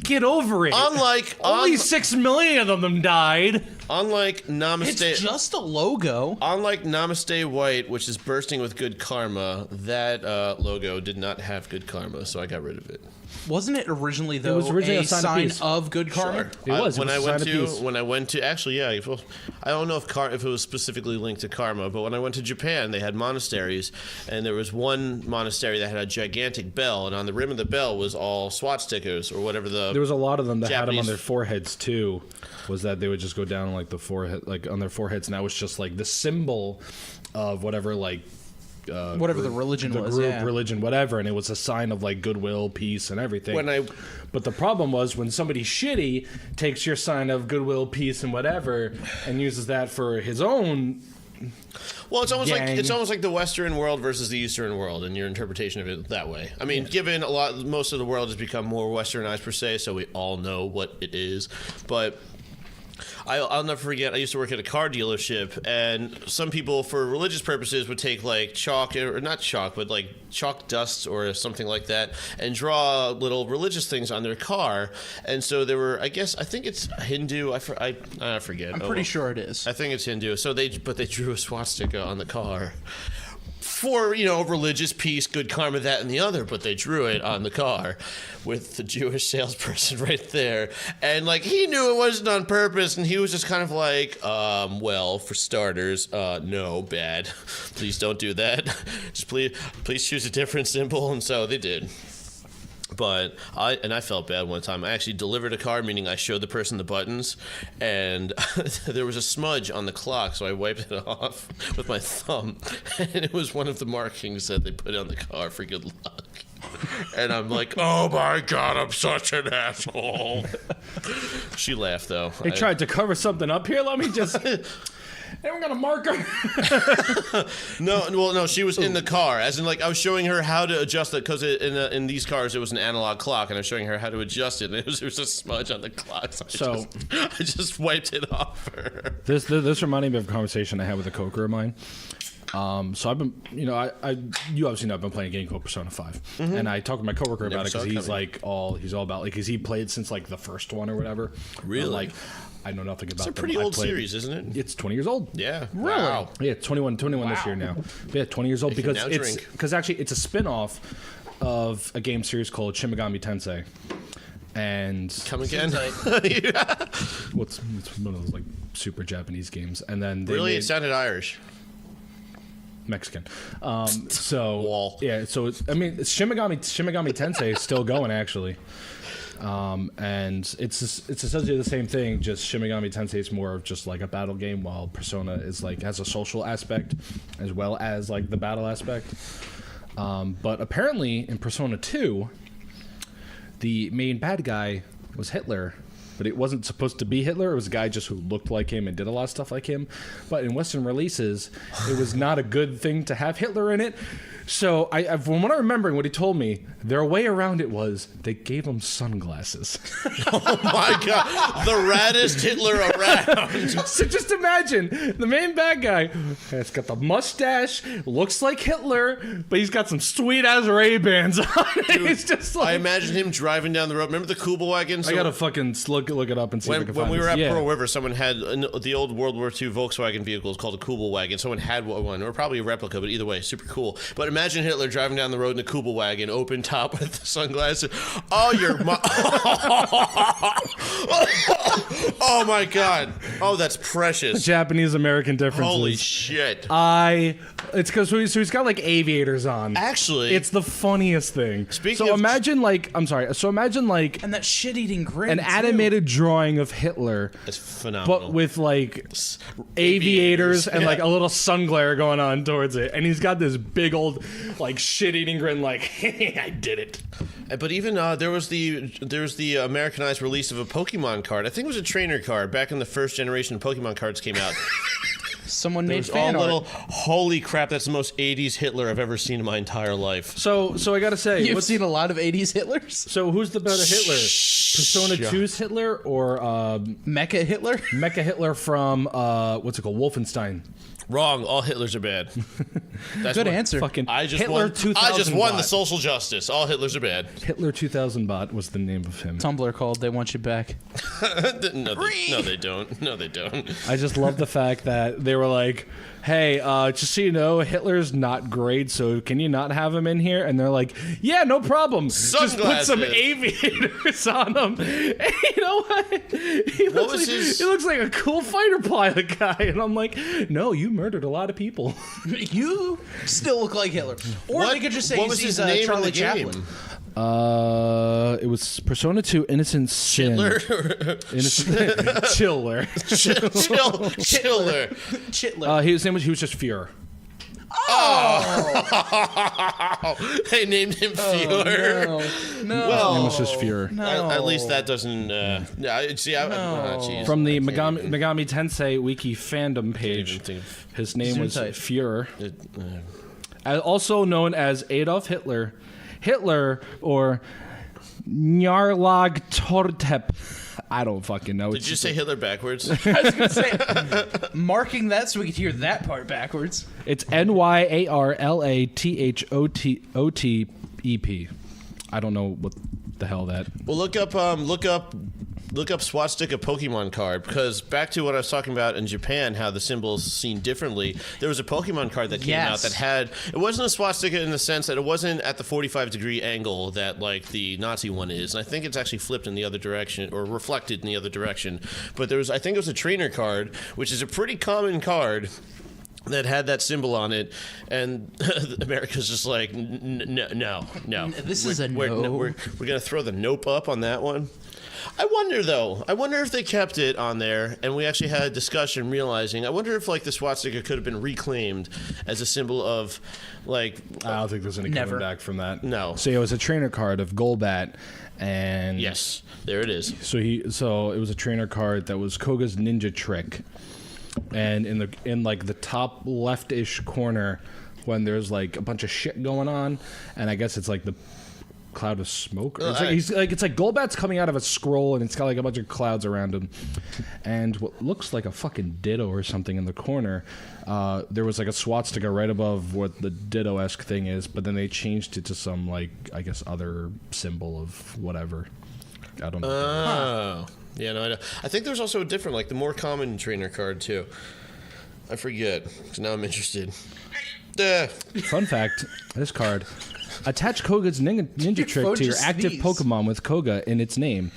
Speaker 1: Get over it.
Speaker 2: Only
Speaker 1: Only 6 million of them died.
Speaker 2: Unlike Namaste.
Speaker 3: It's just a logo.
Speaker 2: Unlike Namaste White, which is bursting with good karma, that logo did not have good karma, so I got rid of it.
Speaker 3: Wasn't it originally, though,
Speaker 1: was originally
Speaker 3: a
Speaker 1: a sign of
Speaker 3: sign
Speaker 1: peace.
Speaker 3: of good karma?
Speaker 1: It was.
Speaker 2: When
Speaker 1: It
Speaker 2: I
Speaker 1: was a
Speaker 2: went
Speaker 1: sign of peace.
Speaker 2: when I went to actually, yeah. I don't know if it was specifically linked to karma, but when I went to Japan, they had monasteries, and there was one monastery that had a gigantic bell, and on the rim of the bell was all swastikas or whatever the.
Speaker 1: There was a lot of them that had them on
Speaker 2: Japanese-
Speaker 1: their foreheads too. Was that they would just go down like the forehead, like on their foreheads, and that was just like the symbol of whatever, like
Speaker 3: Whatever the religion
Speaker 1: the
Speaker 3: was,
Speaker 1: group,
Speaker 3: yeah.
Speaker 1: religion, whatever, and it was a sign of like goodwill, peace, and everything. But the problem was when somebody shitty takes your sign of goodwill, peace, and whatever, and uses that for his own.
Speaker 2: Well, it's almost
Speaker 1: gang.
Speaker 2: like the Western world versus the Eastern world, and your interpretation of it that way. I mean, given most of the world has become more Westernized per se, so we all know what it is, but. I'll never forget, I used to work at a car dealership, and some people, for religious purposes, would take, like, chalk, or not chalk, but, like, chalk dust or something like that, and draw little religious things on their car. And so there were, I think it's Hindu, I forget.
Speaker 3: I'm pretty sure it is.
Speaker 2: I think it's Hindu. So they drew a swastika on the car. For, religious peace, good karma, that and the other, but they drew it on the car with the Jewish salesperson right there. And, like, he knew it wasn't on purpose, and he was just kind of like, well, for starters, no, bad. Please don't do that. Just please choose a different symbol, and so they did. But I felt bad one time. I actually delivered a car, meaning I showed the person the buttons, and there was a smudge on the clock, so I wiped it off with my thumb, and it was one of the markings that they put on the car for good luck. And I'm like, oh my God, I'm such an asshole. She laughed, though.
Speaker 1: They tried to cover something up here. Let me just. anyone got a marker?
Speaker 2: No, she was in the car. As in, like, I was showing her how to adjust it, because in these cars, it was an analog clock, and I was showing her how to adjust it, and there was a smudge on the clock, so I just wiped it off her.
Speaker 1: This reminded me of a conversation I had with a coworker of mine. So I've been, you obviously know I've been playing a game called Persona 5, and I talked with my coworker about it because he's all about, like, because he played since, like, the first one or whatever.
Speaker 2: Really?
Speaker 1: And, like, I know nothing about.
Speaker 2: It's a pretty old series, isn't it?
Speaker 1: It's 20 years old.
Speaker 2: Yeah.
Speaker 1: Really? Wow. Yeah, 21 this year now. Yeah, 20 years old, because actually it's a spin-off of a game series called Shin Megami Tensei. And
Speaker 2: come again?
Speaker 1: Yeah. It's one of those, like, super Japanese games, and then
Speaker 2: it sounded Irish.
Speaker 1: Mexican. So yeah, so it's Shin Megami Tensei is still going, actually. And it's essentially the same thing, just Shin Megami Tensei is more of just like a battle game, while Persona is like has a social aspect as well as like the battle aspect. But apparently in Persona 2, the main bad guy was Hitler. But it wasn't supposed to be Hitler. It was a guy just who looked like him and did a lot of stuff like him. But in Western releases, it was not a good thing to have Hitler in it. So from what I'm remembering, what he told me, their way around it was they gave him sunglasses.
Speaker 2: Oh my God, the raddest Hitler around.
Speaker 1: So just imagine the main bad guy has got the mustache, looks like Hitler, but he's got some sweet ass Ray-Bans on. It's just like,
Speaker 2: I imagine him driving down the road. Remember the Kuba wagon?
Speaker 1: I gotta fucking look it up and see if I can find
Speaker 2: when we were
Speaker 1: this.
Speaker 2: at Pearl River, someone had the old World War II Volkswagen vehicles called a Kuba wagon. Someone had one, or probably a replica, but either way, super cool. But imagine Hitler driving down the road in a Kuba wagon, open top with the sunglasses. Oh, oh my God. Oh, that's precious.
Speaker 1: Japanese American differences.
Speaker 2: Holy shit.
Speaker 1: It's because he's got like aviators on.
Speaker 2: Actually,
Speaker 1: it's the funniest thing. Imagine like and
Speaker 3: that shit-eating grin.
Speaker 1: An animated drawing of Hitler.
Speaker 2: It's phenomenal.
Speaker 1: But with like aviators and like a little sun glare going on towards it, and he's got this big old like shit-eating grin, like I did it.
Speaker 2: But even there was the Americanized release of a Pokemon card. I think it was a trainer card back in the first generation of Pokemon cards came out.
Speaker 3: Someone made fan art.
Speaker 2: Holy crap, that's the most 80s Hitler I've ever seen in my entire life.
Speaker 1: So I gotta say,
Speaker 3: you've seen a lot of 80s Hitlers?
Speaker 1: So who's the better Hitler? Persona 2's Hitler or
Speaker 3: Mecha Hitler?
Speaker 1: Mecha Hitler from what's it called? Wolfenstein.
Speaker 2: Wrong. All Hitlers are bad.
Speaker 3: That's good answer.
Speaker 1: Fucking
Speaker 2: I just won the social justice. All Hitlers are bad.
Speaker 1: Hitler 2000 Bot was the name of him.
Speaker 3: Tumblr called They Want You Back.
Speaker 2: No, they don't. No, they don't.
Speaker 1: I just love the fact that they were like, hey, just so you know, Hitler's not great, so can you not have him in here? And they're like, yeah, no problem.
Speaker 2: Sunglasses.
Speaker 1: Just put some aviators on him. And you know what? He looks like a cool fighter pilot guy. And I'm like, no, you murdered a lot of people.
Speaker 3: You still look like Hitler. Or they could just say he's Charlie Chaplin.
Speaker 1: It was Persona 2 Innocent Sin. Chiller.
Speaker 2: Chiller.
Speaker 1: His name was, he was just Fuhrer.
Speaker 2: Oh! They named him Fuhrer.
Speaker 3: No.
Speaker 2: Well,
Speaker 1: his name was just Fuhrer.
Speaker 3: No.
Speaker 2: At least that doesn't.
Speaker 1: From the Megami Tensei Wiki fandom page, his name was Fuhrer. Also known as Adolf Hitler, or Nyarlag Tortep. I don't fucking know.
Speaker 2: Did you say Hitler backwards?
Speaker 3: I was going to say, marking that so we could hear that part backwards.
Speaker 1: It's Nyarlathotep. I don't know what the hell that.
Speaker 2: Well, look up swastika Pokemon card, because back to what I was talking about in Japan, how the symbol's seen differently. There was a Pokemon card that came out that had, it wasn't a swastika in the sense that it wasn't at the 45-degree angle that like the Nazi one is, and I think it's actually flipped in the other direction or reflected in the other direction. But I think it was a trainer card, which is a pretty common card that had that symbol on it, and America's just like, no.
Speaker 3: This is a no.
Speaker 2: We're gonna throw the nope up on that one. I wonder if they kept it on there and we actually had a discussion realizing, I wonder if like the swastika could have been reclaimed as a symbol of like...
Speaker 1: I don't think there's any coming back from that.
Speaker 2: No.
Speaker 1: So it was a trainer card of Golbat, and...
Speaker 2: Yes, there it is.
Speaker 1: So it was a trainer card that was Koga's ninja trick. and in like the top left-ish corner, when there's like a bunch of shit going on, and I guess it's like the cloud of smoke. Or it's like Golbat's coming out of a scroll, and it's got like a bunch of clouds around him, and what looks like a fucking Ditto or something in the corner. There was like a swastika right above what the Ditto-esque thing is, but then they changed it to some like I guess other symbol of whatever. I don't know.
Speaker 2: Oh, yeah, no, I know. I think there's also a different, like the more common trainer card too. I forget because now I'm interested.
Speaker 1: Fun fact: this card. Attach Koga's ninja trick to your active Pokemon with Koga in its name.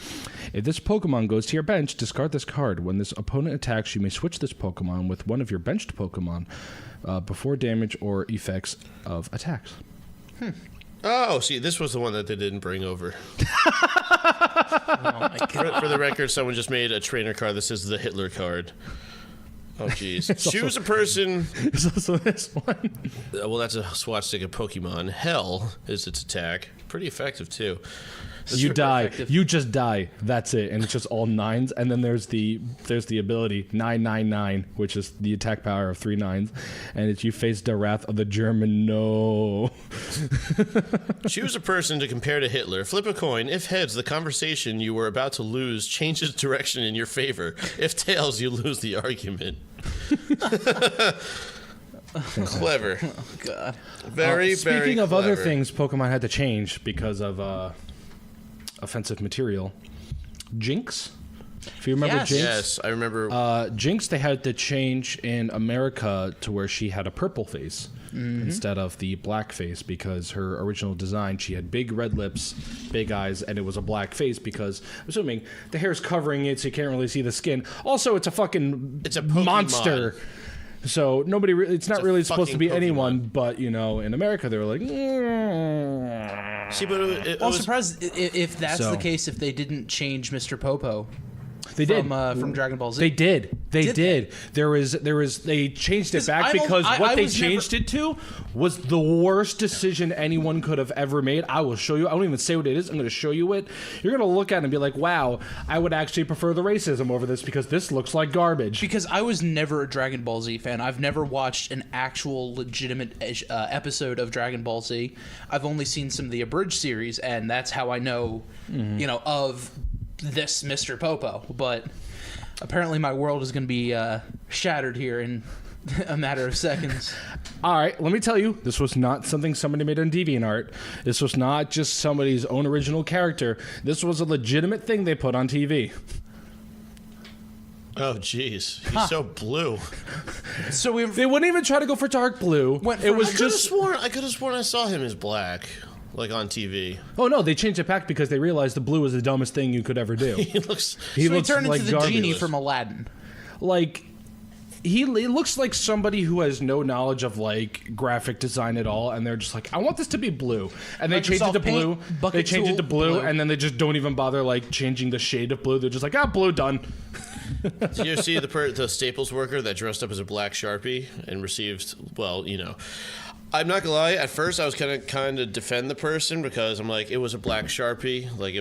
Speaker 1: If this Pokemon goes to your bench, discard this card. When this opponent attacks, you may switch this Pokemon with one of your benched Pokemon before damage or effects of attacks.
Speaker 2: Oh, see, this was the one that they didn't bring over. For the record, someone just made a trainer card that says the Hitler card. Oh, jeez. Choose a person.
Speaker 1: There's also this one.
Speaker 2: Well, that's a swastika Pokemon. Hell is its attack. Pretty effective, too.
Speaker 1: You die. You just die. That's it. And it's just all nines. And then there's the ability 999, which is the attack power of 3 9s. And it's you face the wrath of the German. No.
Speaker 2: Choose a person to compare to Hitler. Flip a coin. If heads, the conversation you were about to lose changes direction in your favor. If tails, you lose the argument. Clever.
Speaker 3: Oh, God.
Speaker 2: Very, very
Speaker 1: Speaking of
Speaker 2: clever.
Speaker 1: other things Pokemon had to change because of offensive material, Jinx. If you remember
Speaker 3: Yes.
Speaker 1: Jinx.
Speaker 2: Yes, I remember.
Speaker 1: Jinx, they had to change in America to where she had a purple face instead of the black face because her original design, she had big red lips, big eyes, and it was a black face because, I'm assuming, the hair's covering it so you can't really see the skin. Also, it's a fucking
Speaker 2: Pokemon.
Speaker 1: monster. So nobody, it's not really supposed to be
Speaker 2: fucking
Speaker 1: anyone,
Speaker 2: Pokemon.
Speaker 1: but in America they were like,
Speaker 2: See, but it
Speaker 3: I'm
Speaker 2: was
Speaker 3: surprised if that's
Speaker 1: So-
Speaker 3: the case, if they didn't change Mr. Popo
Speaker 1: they did.
Speaker 3: from Dragon Ball Z.
Speaker 1: They did. They
Speaker 3: Did
Speaker 1: did. There was. They changed it
Speaker 3: 'Cause
Speaker 1: back
Speaker 3: I don't-
Speaker 1: because
Speaker 3: I
Speaker 1: what they
Speaker 3: was never-
Speaker 1: changed it to was the worst decision anyone could have ever made. I will show you. I won't even say what it is. I'm going to show you it. You're going to look at it and be like, "Wow, I would actually prefer the racism over this because this looks like garbage."
Speaker 3: Because I was never a Dragon Ball Z fan. I've never watched an actual legitimate episode of Dragon Ball Z. I've only seen some of the abridged series, and that's how I know, of this Mr. Popo. But apparently my world is going to be shattered here in a matter of seconds.
Speaker 1: All right, let me tell you, this was not something somebody made on DeviantArt. This was not just somebody's own original character. This was a legitimate thing they put on TV.
Speaker 2: Oh, jeez. He's so blue.
Speaker 3: So
Speaker 1: They wouldn't even try to go for dark blue.
Speaker 3: Went
Speaker 1: It
Speaker 3: from-
Speaker 1: was
Speaker 2: I could have
Speaker 1: just.
Speaker 2: sworn I saw him as black, like on TV.
Speaker 1: Oh no, they changed it back because they realized the blue was the dumbest thing you could ever do.
Speaker 2: He looks.
Speaker 1: He
Speaker 3: he
Speaker 1: looks
Speaker 3: turned
Speaker 1: like
Speaker 3: into the
Speaker 1: garbage.
Speaker 3: genie from Aladdin.
Speaker 1: Like he looks like somebody who has no knowledge of like graphic design at all, and they're just like, I want this to be blue, and they change it
Speaker 3: Microsoft
Speaker 1: to blue.
Speaker 3: Paint, bucket
Speaker 1: They change it
Speaker 3: tool,
Speaker 1: to blue,
Speaker 3: blue.
Speaker 1: and then they just don't even bother like changing the shade of blue. They're just like, blue done.
Speaker 2: Did you see the Staples worker that dressed up as a black Sharpie and received? Well, I'm not gonna lie. At first, I was kind of defend the person because I'm like, it was a black Sharpie. Like,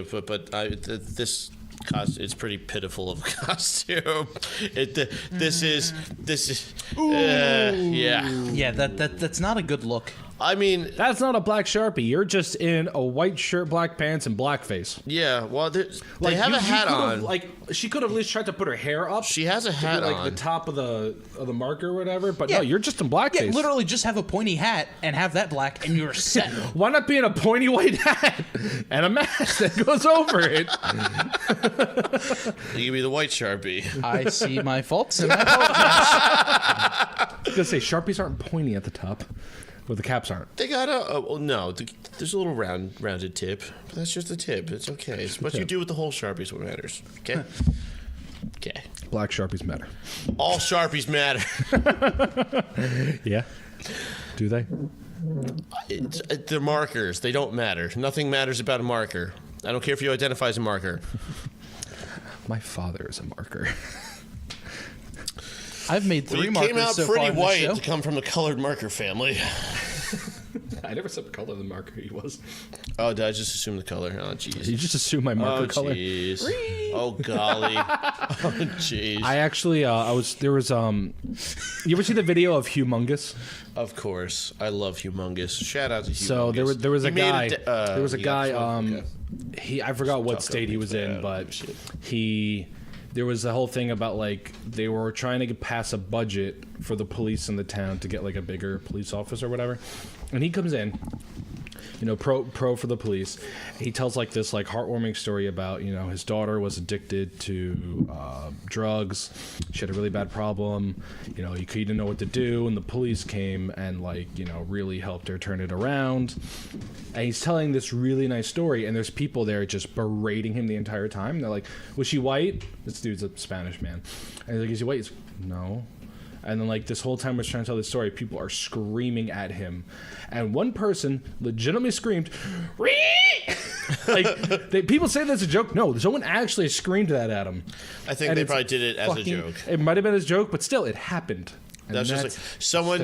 Speaker 2: this cost, it's pretty pitiful of a costume. This is yeah.
Speaker 3: Yeah, that's not a good look.
Speaker 2: I mean,
Speaker 1: That's not a black Sharpie. You're just in a white shirt, black pants, and blackface.
Speaker 2: yeah. Well, they
Speaker 1: Like
Speaker 2: have a hat
Speaker 1: could've,
Speaker 2: on.
Speaker 1: Like she could have at least tried to put her hair up.
Speaker 2: She has a
Speaker 1: to be,
Speaker 2: hat
Speaker 1: like
Speaker 2: on.
Speaker 1: the top of the marker or whatever. But
Speaker 3: Yeah.
Speaker 1: no, you're just in blackface.
Speaker 3: Yeah, literally just have a pointy hat and have that black, and you're set.
Speaker 1: Why not be in a pointy white hat and a mask that goes over it?
Speaker 2: You give me the white Sharpie.
Speaker 3: I see my faults, and I apologize.
Speaker 1: I was gonna say Sharpies aren't pointy at the top, or the caps aren't.
Speaker 2: They got there's a little rounded tip, but that's just the tip. It's okay. It's what you
Speaker 1: tip.
Speaker 2: do with the whole Sharpie is what matters. Okay. Okay.
Speaker 1: Black Sharpies matter.
Speaker 2: All Sharpies matter.
Speaker 1: Yeah. Do they?
Speaker 2: They're markers. They don't matter. Nothing matters about a marker. I don't care if you identify as a marker.
Speaker 1: My father is a marker.
Speaker 3: I've made
Speaker 2: Well,
Speaker 3: 3
Speaker 2: you
Speaker 3: markers
Speaker 2: came out
Speaker 3: so
Speaker 2: pretty
Speaker 3: far in this
Speaker 2: white
Speaker 3: show.
Speaker 2: to come from the colored marker family.
Speaker 1: I never said the color of the marker he was.
Speaker 2: Oh, did I just assume the color? Oh, jeez.
Speaker 1: You just assume my marker color.
Speaker 2: Jeez. Oh, golly. Oh, jeez.
Speaker 1: I actually, you ever see the video of Humongous?
Speaker 2: Of course. I love Humongous. Shout out to Humongous.
Speaker 1: So there was a guy,
Speaker 2: okay.
Speaker 1: I forgot what state he was in, but there was the whole thing about like they were trying to pass a budget for the police in the town to get like a bigger police office or whatever, and he comes in, pro for the police. He tells like this like heartwarming story about his daughter was addicted to drugs. She had a really bad problem. He didn't know what to do, and the police came and really helped her turn it around. And he's telling this really nice story, and there's people there just berating him the entire time. They're like, "Was she white?" This dude's a Spanish man, and he's like, "Is he white?" He's like, "No." And then, this whole time we're trying to tell this story, people are screaming at him. And one person legitimately screamed, "Ree!" People say that's a joke. No, someone actually screamed that at him.
Speaker 2: I think they probably did it as a joke.
Speaker 1: It might have been a joke, but still, it happened. And
Speaker 2: that's just like someone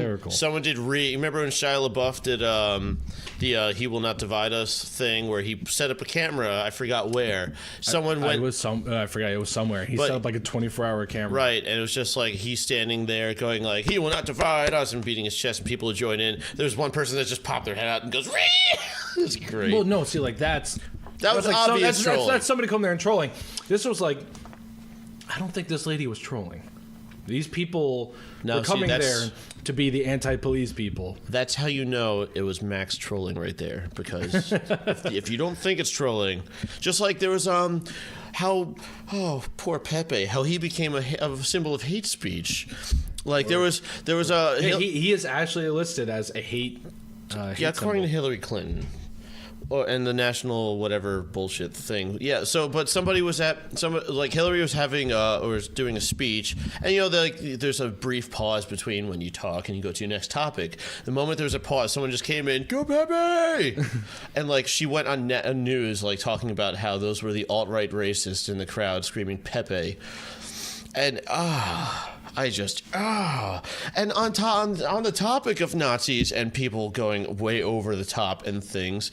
Speaker 2: did remember when Shia LaBeouf did the "He Will Not Divide Us" thing where he set up a camera. I forgot where. I forgot it was somewhere. He set up like a 24-hour camera. Right, and it was just like he's standing there going like "He will not divide us" and beating his chest, and people would join in. There's one person that just popped their head out and goes "Ree!" It's great.
Speaker 1: Well, no, see, that was
Speaker 2: like obvious trolling.
Speaker 1: That's somebody coming there and trolling. This was like, I don't think this lady was trolling. These people were coming there to be the anti-police people.
Speaker 2: That's how you know it was Max trolling right there. Because if you don't think it's trolling, just like there was poor Pepe, how he became a symbol of hate speech. Like there was a
Speaker 1: he is actually listed as a hate.
Speaker 2: According to Hillary Clinton. And the national whatever bullshit thing. Yeah, but Hillary was having or was doing a speech, and there's a brief pause between when you talk and you go to your next topic. The moment there's a pause, someone just came in, "Go Pepe!" And she went on news talking about how those were the alt-right racists in the crowd screaming Pepe. And and on the topic of Nazis and people going way over the top and things,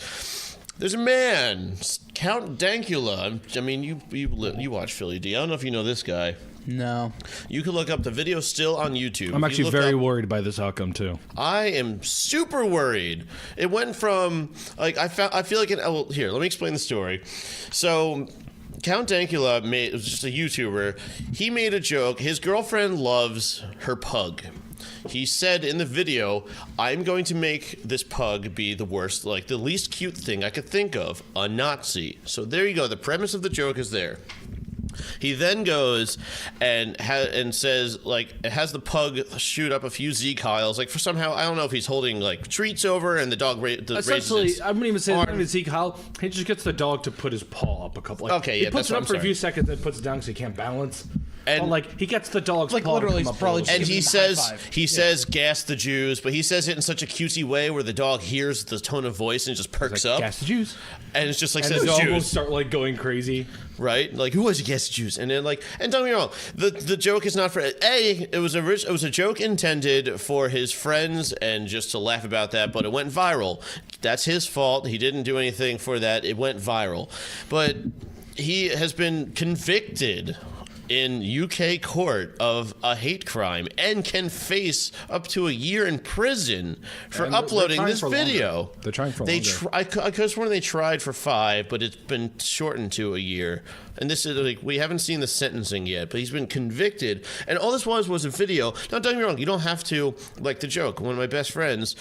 Speaker 2: there's a man, Count Dankula. I mean, you watch Philly D. I don't know if you know this guy.
Speaker 3: No.
Speaker 2: You can look up the video still on YouTube.
Speaker 1: I'm actually very worried by this outcome too.
Speaker 2: I am super worried. It went from I feel like here. Let me explain the story. So, Count Dankula was just a YouTuber. He made a joke. His girlfriend loves her pug. He said in the video, "I'm going to make this pug be the worst, the least cute thing I could think of, a Nazi." So there you go. The premise of the joke is there. He then goes and says it has the pug shoot up a few Z-Kyles. For somehow, I don't know if he's holding treats over and the dog
Speaker 1: essentially, I wouldn't even say it's Z-Kyle. He just gets the dog to put his paw up a couple. He puts it up for a few seconds, then puts it down because he can't balance. And he gets the dog's paw
Speaker 3: literally,
Speaker 1: to come up
Speaker 3: probably.
Speaker 2: And he says "gas the Jews," but he says it in such a cutesy way where the dog hears the tone of voice and just perks up.
Speaker 1: "Gas the Jews,"
Speaker 2: and it's just
Speaker 1: and
Speaker 2: says
Speaker 1: the dog
Speaker 2: Jews.
Speaker 1: will start going crazy.
Speaker 2: Right? Who was "gas the Jews"? And then and don't get me wrong, the joke is not for it was a joke intended for his friends and just to laugh about that, but it went viral. That's his fault. He didn't do anything for that. It went viral, but he has been convicted in UK court of a hate crime and can face up to a year in prison for uploading this video.
Speaker 1: They're trying for longer.
Speaker 2: I could have sworn they tried for 5, but it's been shortened to a year. And this is we haven't seen the sentencing yet, but he's been convicted. And all this was a video. Now, don't get me wrong, you don't have to, the joke. One of my best friends,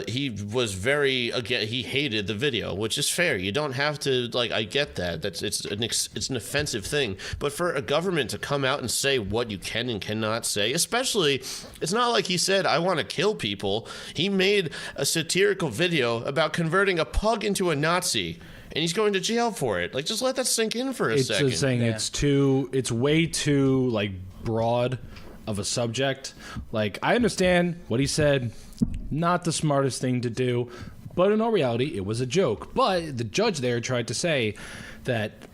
Speaker 2: he was he hated the video, which is fair. You don't have to, I get that. It's an offensive thing. But for a government to come out and say what you can and cannot say, especially, it's not like he said, "I want to kill people." He made a satirical video about converting a pug into a Nazi. And he's going to jail for it. Just let that sink in for a second.
Speaker 1: It's saying it's way too broad of a subject. I understand what he said, not the smartest thing to do, but in all reality, it was a joke. But the judge there tried to say that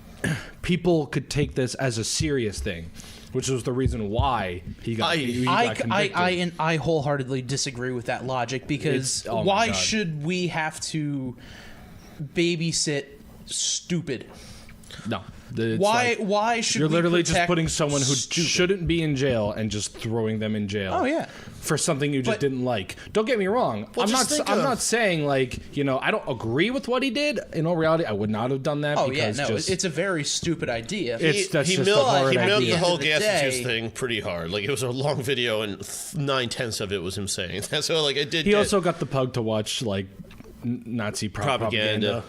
Speaker 1: people could take this as a serious thing. which was the reason why he got convicted.
Speaker 3: I wholeheartedly disagree with that logic because why should we have to babysit stupid?
Speaker 1: No.
Speaker 3: Why should
Speaker 1: you're
Speaker 3: we
Speaker 1: literally
Speaker 3: protect
Speaker 1: just putting someone who
Speaker 3: stupid?
Speaker 1: shouldn't be in jail and just throwing them in jail?
Speaker 3: Oh yeah,
Speaker 1: for something you just didn't like. Don't get me wrong. I'm not saying like I don't agree with what he did. In all reality, I would not have done that.
Speaker 3: Oh yeah, no, it's a very stupid idea.
Speaker 2: He milked the whole gas and juice thing pretty hard. Like it was a long video, and 9/10 of it was him saying that. So like it did.
Speaker 1: He also got the pug to watch like Nazi propaganda.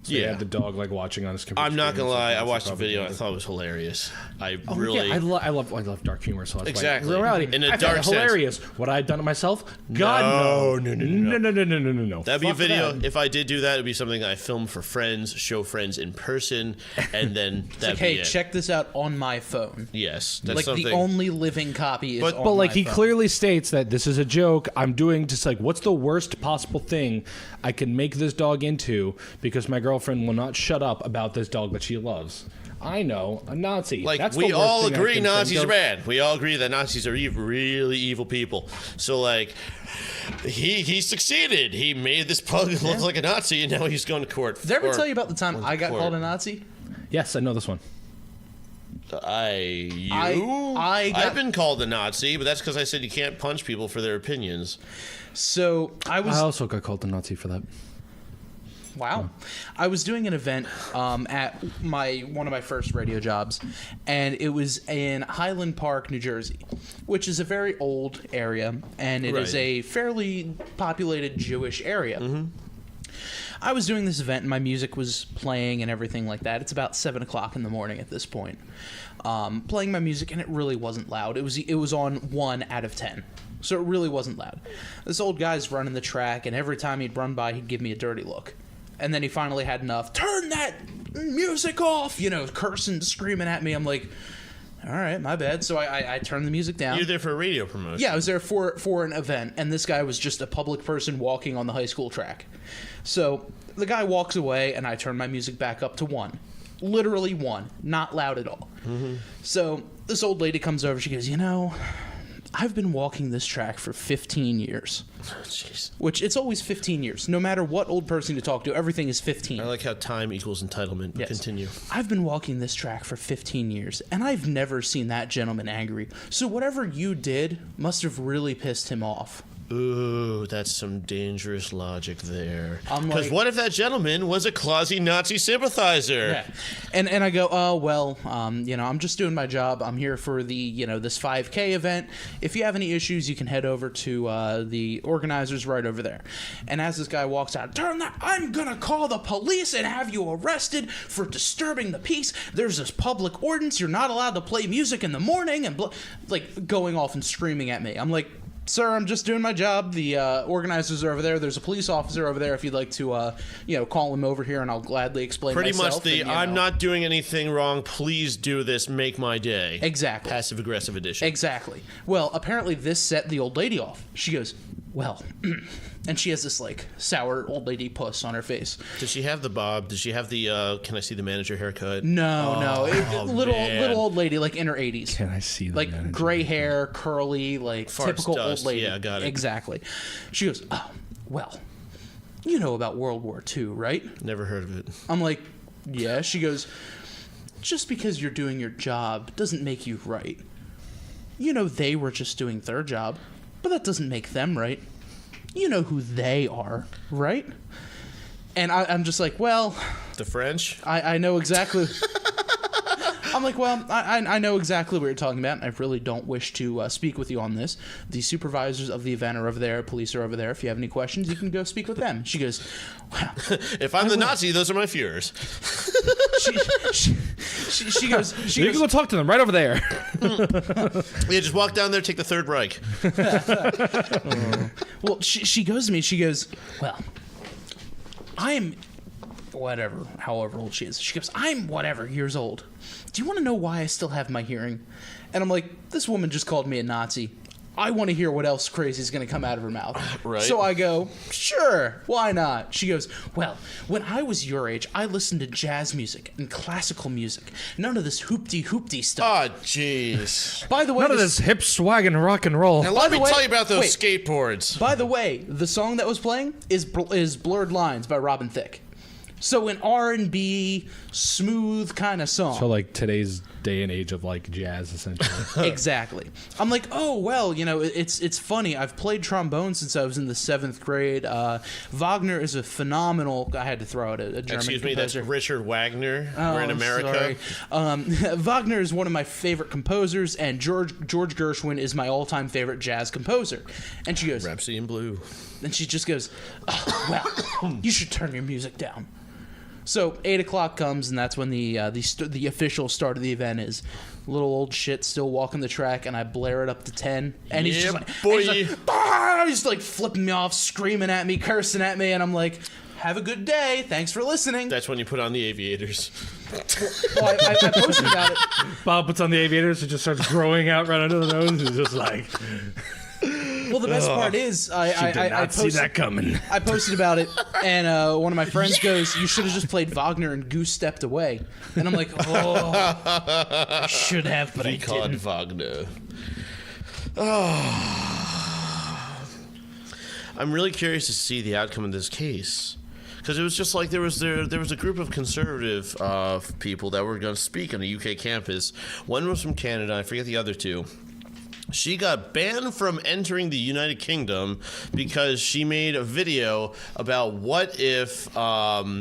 Speaker 1: So he had the dog like watching on his computer.
Speaker 2: I'm not gonna lie, I watched the video. I thought it was hilarious. I love dark humor. So that's exactly.
Speaker 1: In reality,
Speaker 2: in a dark
Speaker 1: hilarious. Would I have done it myself? God, no.
Speaker 2: That'd be a video. If I did do that, it'd be something I filmed for friends, show friends in person, and then that'd be it.
Speaker 3: Check this out on my phone.
Speaker 2: Yes, that's
Speaker 3: like
Speaker 2: something.
Speaker 3: The only living copy is.
Speaker 1: But like he clearly states that this is a joke. I'm doing just like what's the worst possible thing I can make this dog into because my girlfriend will not shut up about this dog that she loves. I know, a Nazi.
Speaker 2: Like,
Speaker 1: that's
Speaker 2: we all agree Nazis are bad. We all agree that Nazis are really evil people. So, like, he succeeded. He made this pug look like a Nazi, and now he's going to court.
Speaker 3: Did I ever tell you about the time I got called a Nazi?
Speaker 1: Yes, I know this one.
Speaker 2: I've been called a Nazi, but that's because I said you can't punch people for their opinions.
Speaker 3: So, I
Speaker 1: also got called a Nazi for that.
Speaker 3: Wow. I was doing an event at one of my first radio jobs, and it was in Highland Park, New Jersey, which is a very old area, and it is a fairly populated Jewish area. Mm-hmm. I was doing this event, and my music was playing and everything like that. It's about 7 o'clock in the morning at this point. Playing my music, and it really wasn't loud. It was on 1 out of 10. So it really wasn't loud. This old guy's running the track, and every time he'd run by, he'd give me a dirty look. And then he finally had enough. Turn that music off! Cursing, screaming at me. I'm like, all right, my bad. So I turned the music down.
Speaker 2: You were there for a radio promotion.
Speaker 3: Yeah, I was there for an event, and this guy was just a public person walking on the high school track. So the guy walks away, and I turn my music back up to 1. Literally 1. Not loud at all. Mm-hmm. So this old lady comes over. She goes, I've been walking this track for 15 years.
Speaker 2: Jeez.
Speaker 3: Which, it's always 15 years. No matter what old person you talk to, everything is 15.
Speaker 2: I like how time equals entitlement. Yes. Continue.
Speaker 3: I've been walking this track for 15 years, and I've never seen that gentleman angry. So whatever you did must have really pissed him off.
Speaker 2: Ooh, that's some dangerous logic there. Because what if that gentleman was a quasi-Nazi sympathizer?
Speaker 3: Yeah. And I go, oh, well, I'm just doing my job. I'm here for the, this 5K event. If you have any issues, you can head over to the organizers right over there. And as this guy walks out, I'm going to call the police and have you arrested for disturbing the peace. There's this public ordinance. You're not allowed to play music in the morning. And going off and screaming at me. I'm like, sir, I'm just doing my job. The organizers are over there. There's a police officer over there. If you'd like to, call him over here, and I'll gladly explain myself.
Speaker 2: Pretty much I'm not doing anything wrong. Please do this. Make my day.
Speaker 3: Exactly.
Speaker 2: Passive-aggressive edition.
Speaker 3: Exactly. Well, apparently this set the old lady off. She goes, well, and she has this, sour old lady puss on her face.
Speaker 2: Does she have the bob? Does she have the, can I see the manager haircut?
Speaker 3: No. Little old lady, in her 80s.
Speaker 1: Can I see the manager?
Speaker 3: Gray hair, curly, typical
Speaker 2: dust.
Speaker 3: Old lady.
Speaker 2: Yeah, got it.
Speaker 3: Exactly. She goes, oh, well, you know about World War II, right?
Speaker 2: Never heard of it.
Speaker 3: I'm like, yeah. She goes, just because you're doing your job doesn't make you right. They were just doing their job, but that doesn't make them right. You know who they are, right? And I'm just like, well...
Speaker 2: The French?
Speaker 3: I know exactly... I'm like, well, I know exactly what you're talking about, and I really don't wish to speak with you on this. The supervisors of the event are over there. Police are over there. If you have any questions, you can go speak with them. She goes, well...
Speaker 2: If I'm the Nazi, those are my Führers.
Speaker 3: She goes...
Speaker 1: You can go talk to them right over there.
Speaker 2: Yeah, just walk down there, take the Third Reich.
Speaker 3: Well, she goes to me, she goes, well, I'm... however old she is. She goes, I'm years old. Do you want to know why I still have my hearing? And I'm like, this woman just called me a Nazi. I want to hear what else crazy is going to come out of her mouth.
Speaker 2: Right.
Speaker 3: So I go, sure, why not? She goes, well, when I was your age, I listened to jazz music and classical music. None of this hoopty stuff.
Speaker 2: Oh, jeez.
Speaker 3: By the way,
Speaker 1: None of this hip swag and rock and roll.
Speaker 2: Now let me
Speaker 3: way-
Speaker 2: tell you about those
Speaker 3: wait.
Speaker 2: skateboards.
Speaker 3: By the way, the song that was playing is Blurred Lines by Robin Thicke. So an R&B, smooth kind of song.
Speaker 1: So like today's day and age of like jazz, essentially.
Speaker 3: Exactly. I'm like, oh well, it's funny. I've played trombone since I was in the 7th grade. Wagner is a phenomenal. I had to throw out a German
Speaker 2: Excuse me,
Speaker 3: composer.
Speaker 2: that's Richard Wagner. We're in America.
Speaker 3: Sorry. Wagner is one of my favorite composers, and George Gershwin is my all-time favorite jazz composer. And she goes,
Speaker 2: Rhapsody in Blue.
Speaker 3: and she just goes, oh, well, you should turn your music down. So 8 o'clock comes, and that's when the official start of the event is. Little old shit still walking the track, and I blare it up to 10, and he's just like,
Speaker 2: boy.
Speaker 3: and he's like, "Bah!" He's like flipping me off, screaming at me, cursing at me, and I'm like, have a good day, thanks for listening.
Speaker 2: That's when you put on the aviators.
Speaker 3: Well, I posted about it.
Speaker 1: Bob puts on the aviators, it just starts growing out right under the nose. It's just like,
Speaker 3: Well, the best part is I
Speaker 1: did not see that coming.
Speaker 3: I posted about it, and one of my friends goes, "You should have just played Wagner and Goose Stepped Away." And I'm like, "Oh, I should have, but I
Speaker 2: Called
Speaker 3: didn't."
Speaker 2: Wagner. Oh. I'm really curious to see the outcome of this case. Because it was just like there was a group of conservative people that were going to speak on a UK campus. One was from Canada. I forget the other two. She got banned from entering the United Kingdom because she made a video about what if Allah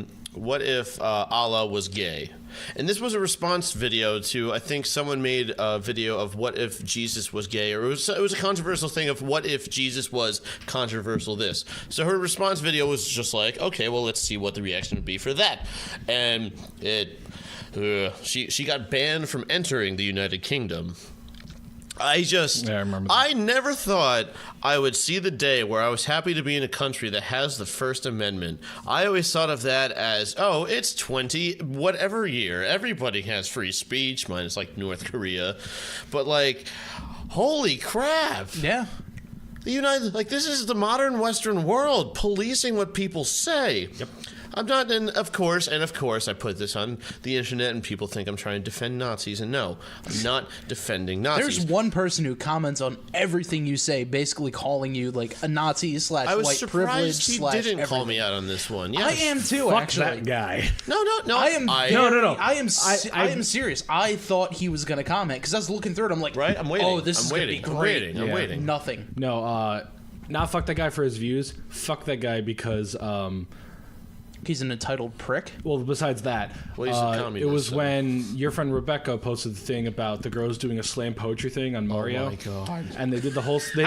Speaker 2: was gay. And this was a response video to, I think someone made a video of what if Jesus was gay, or it was a controversial thing of what if Jesus was controversial this. So her response video was just like, okay, well, let's see what the reaction would be for that. And she got banned from entering the United Kingdom. I
Speaker 1: remember that.
Speaker 2: I never thought I would see the day where I was happy to be in a country that has the First Amendment. I always thought of that as, oh, it's 20 whatever year. Everybody has free speech, minus like North Korea. But like, holy crap.
Speaker 3: Yeah.
Speaker 2: The United, like, this is the modern Western world policing what people say. Yep. I'm not, and of course, I put this on the internet, and people think I'm trying to defend Nazis, and no, I'm not defending Nazis.
Speaker 3: There's one person who comments on everything you say, basically calling you like a Nazi /
Speaker 2: I was
Speaker 3: white privilege
Speaker 2: surprised he
Speaker 3: /
Speaker 2: didn't
Speaker 3: everything.
Speaker 2: call me out on this one. Yes.
Speaker 3: I am too,
Speaker 1: Fuck
Speaker 3: actually.
Speaker 1: that guy.
Speaker 2: No.
Speaker 3: I am.
Speaker 1: No.
Speaker 3: I am serious. I thought he was gonna comment because I was looking through it. I'm like,
Speaker 2: Right? I'm waiting.
Speaker 3: Oh, this is
Speaker 2: waiting.
Speaker 3: gonna be great.
Speaker 2: I'm waiting.
Speaker 3: Nothing.
Speaker 1: No, not fuck that guy for his views. Fuck that guy because,
Speaker 3: He's an entitled prick.
Speaker 1: well, besides that,
Speaker 2: Well, he's a
Speaker 1: it
Speaker 2: communist,
Speaker 1: was
Speaker 2: so.
Speaker 1: when your friend Rebecca posted the thing about the girls doing a slam poetry thing on Mario.
Speaker 2: my God.
Speaker 1: And they did the whole. They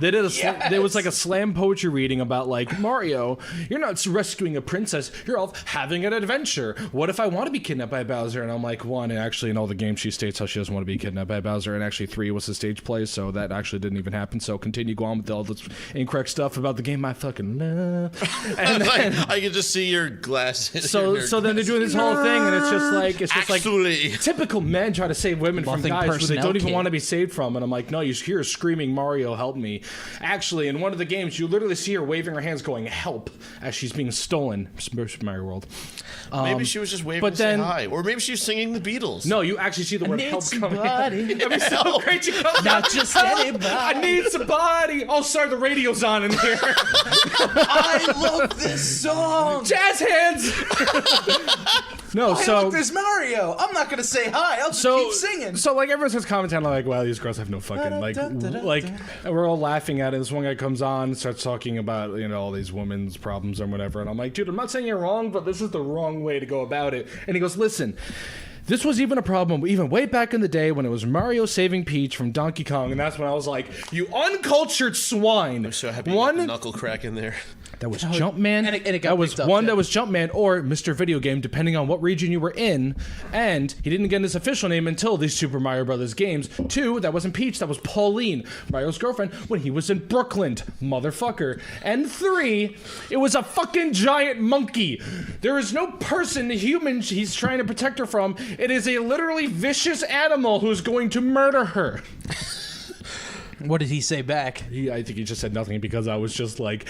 Speaker 1: did a. There was like a slam poetry reading about like Mario. You're not rescuing a princess. You're off having an adventure. What if I want to be kidnapped by Bowser? And I'm like, one, and actually in all the games she states how she doesn't want to be kidnapped by Bowser, and actually 3 was the stage play, so that actually didn't even happen. So continue go on with all this incorrect stuff about the game I fucking love. And then,
Speaker 2: I can just see your glasses.
Speaker 1: so then they're doing this whole thing, and it's just like
Speaker 2: Actually.
Speaker 1: typical men try to save women from
Speaker 3: Muffing
Speaker 1: guys who they
Speaker 3: personnel
Speaker 1: don't even
Speaker 3: kit.
Speaker 1: want to be saved from, and I'm like, no, you hear her screaming, Mario, help me. Actually, in one of the games, you literally see her waving her hands, going, help, as she's being stolen. Super Mario World.
Speaker 2: Maybe she was just waving
Speaker 1: but
Speaker 2: to say
Speaker 1: then-
Speaker 2: hi. Or maybe she was singing the Beatles.
Speaker 1: No, you actually see the word help coming.
Speaker 3: somebody.
Speaker 1: That'd be so great. You come
Speaker 3: Not just anybody.
Speaker 1: I need somebody. Oh, sorry, the radio's on in here.
Speaker 3: I love this song.
Speaker 1: Jazz hands. No,
Speaker 3: Hey,
Speaker 1: so
Speaker 3: look, there's Mario. I'm not gonna say hi. I'll just keep singing.
Speaker 1: So like everyone starts commenting like, "Wow, these girls have no fucking like." And we're all laughing at it. This one guy comes on and starts talking about all these women's problems or whatever, and I'm like, "Dude, I'm not saying you're wrong, but this is the wrong way to go about it." And he goes, "Listen." This was even a problem even way back in the day when it was Mario saving Peach from Donkey Kong, and that's when I was like, "You uncultured swine!"
Speaker 2: I'm so happy you got the knuckle crack in there.
Speaker 1: That was Jumpman.
Speaker 3: And it got
Speaker 1: that was
Speaker 3: picked up,
Speaker 1: one
Speaker 3: yeah.
Speaker 1: that was Jumpman or Mr. Video Game, depending on what region you were in. And he didn't get his official name until these Super Mario Brothers games. 2, that wasn't Peach, that was Pauline, Mario's girlfriend, when he was in Brooklyn, motherfucker. And 3, it was a fucking giant monkey. There is no person, human, he's trying to protect her from. It is a literally vicious animal who's going to murder her.
Speaker 3: What did he say back?
Speaker 1: I think he just said nothing because I was just like,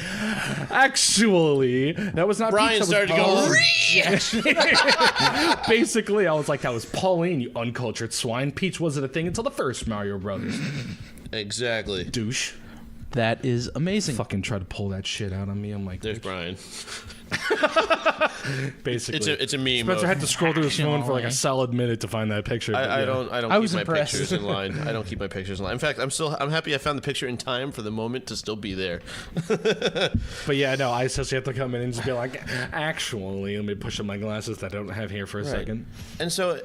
Speaker 1: actually, that was not
Speaker 2: Brian
Speaker 1: Peach,
Speaker 2: started to go.
Speaker 1: Basically, I was like, that was Pauline, you uncultured swine. Peach wasn't a thing until the first Mario Brothers.
Speaker 2: Exactly.
Speaker 1: Douche.
Speaker 3: That is amazing.
Speaker 1: Fucking try to pull that shit out on me. I'm like,
Speaker 2: There's Brian.
Speaker 1: basically,
Speaker 2: It's a meme.
Speaker 1: Spencer had to scroll through his phone for like a solid minute to find that picture.
Speaker 2: I don't
Speaker 3: I
Speaker 2: keep
Speaker 3: was
Speaker 2: my
Speaker 3: impressed.
Speaker 2: pictures in line. I don't keep my pictures in line. In fact, I'm happy I found the picture in time for the moment to still be there.
Speaker 1: But yeah, no, I essentially have to come in and just be like, actually, let me push up my glasses that I don't have here for a second.
Speaker 2: And so,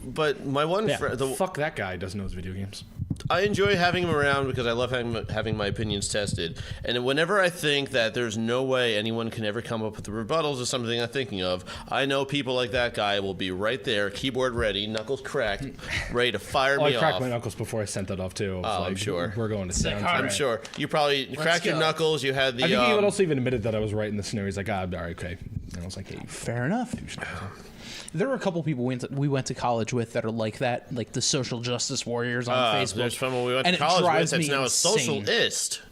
Speaker 2: but my one
Speaker 1: Yeah,
Speaker 2: friend,
Speaker 1: fuck that guy doesn't know his video games.
Speaker 2: I enjoy having him around because I love having my opinions tested. And whenever I think that there's no way anyone can ever come up with the rebuttals of something I'm thinking of, I know people like that guy will be right there, keyboard ready, knuckles cracked, ready to fire me
Speaker 1: I cracked
Speaker 2: off.
Speaker 1: my knuckles before I sent that off too.
Speaker 2: I'm sure.
Speaker 1: We're going to town.
Speaker 2: I'm sure. You probably cracked your knuckles. You had the.
Speaker 1: I think he also even admitted that I was right in the scenario. He's like, all right, okay. And I was like, hey,
Speaker 3: Fair enough. There were a couple people we went to college with that are like that, like the social justice warriors on Facebook.
Speaker 2: There's someone we went
Speaker 3: and
Speaker 2: to college with
Speaker 3: drives
Speaker 2: that's
Speaker 3: me
Speaker 2: now
Speaker 3: insane.
Speaker 2: a socialist.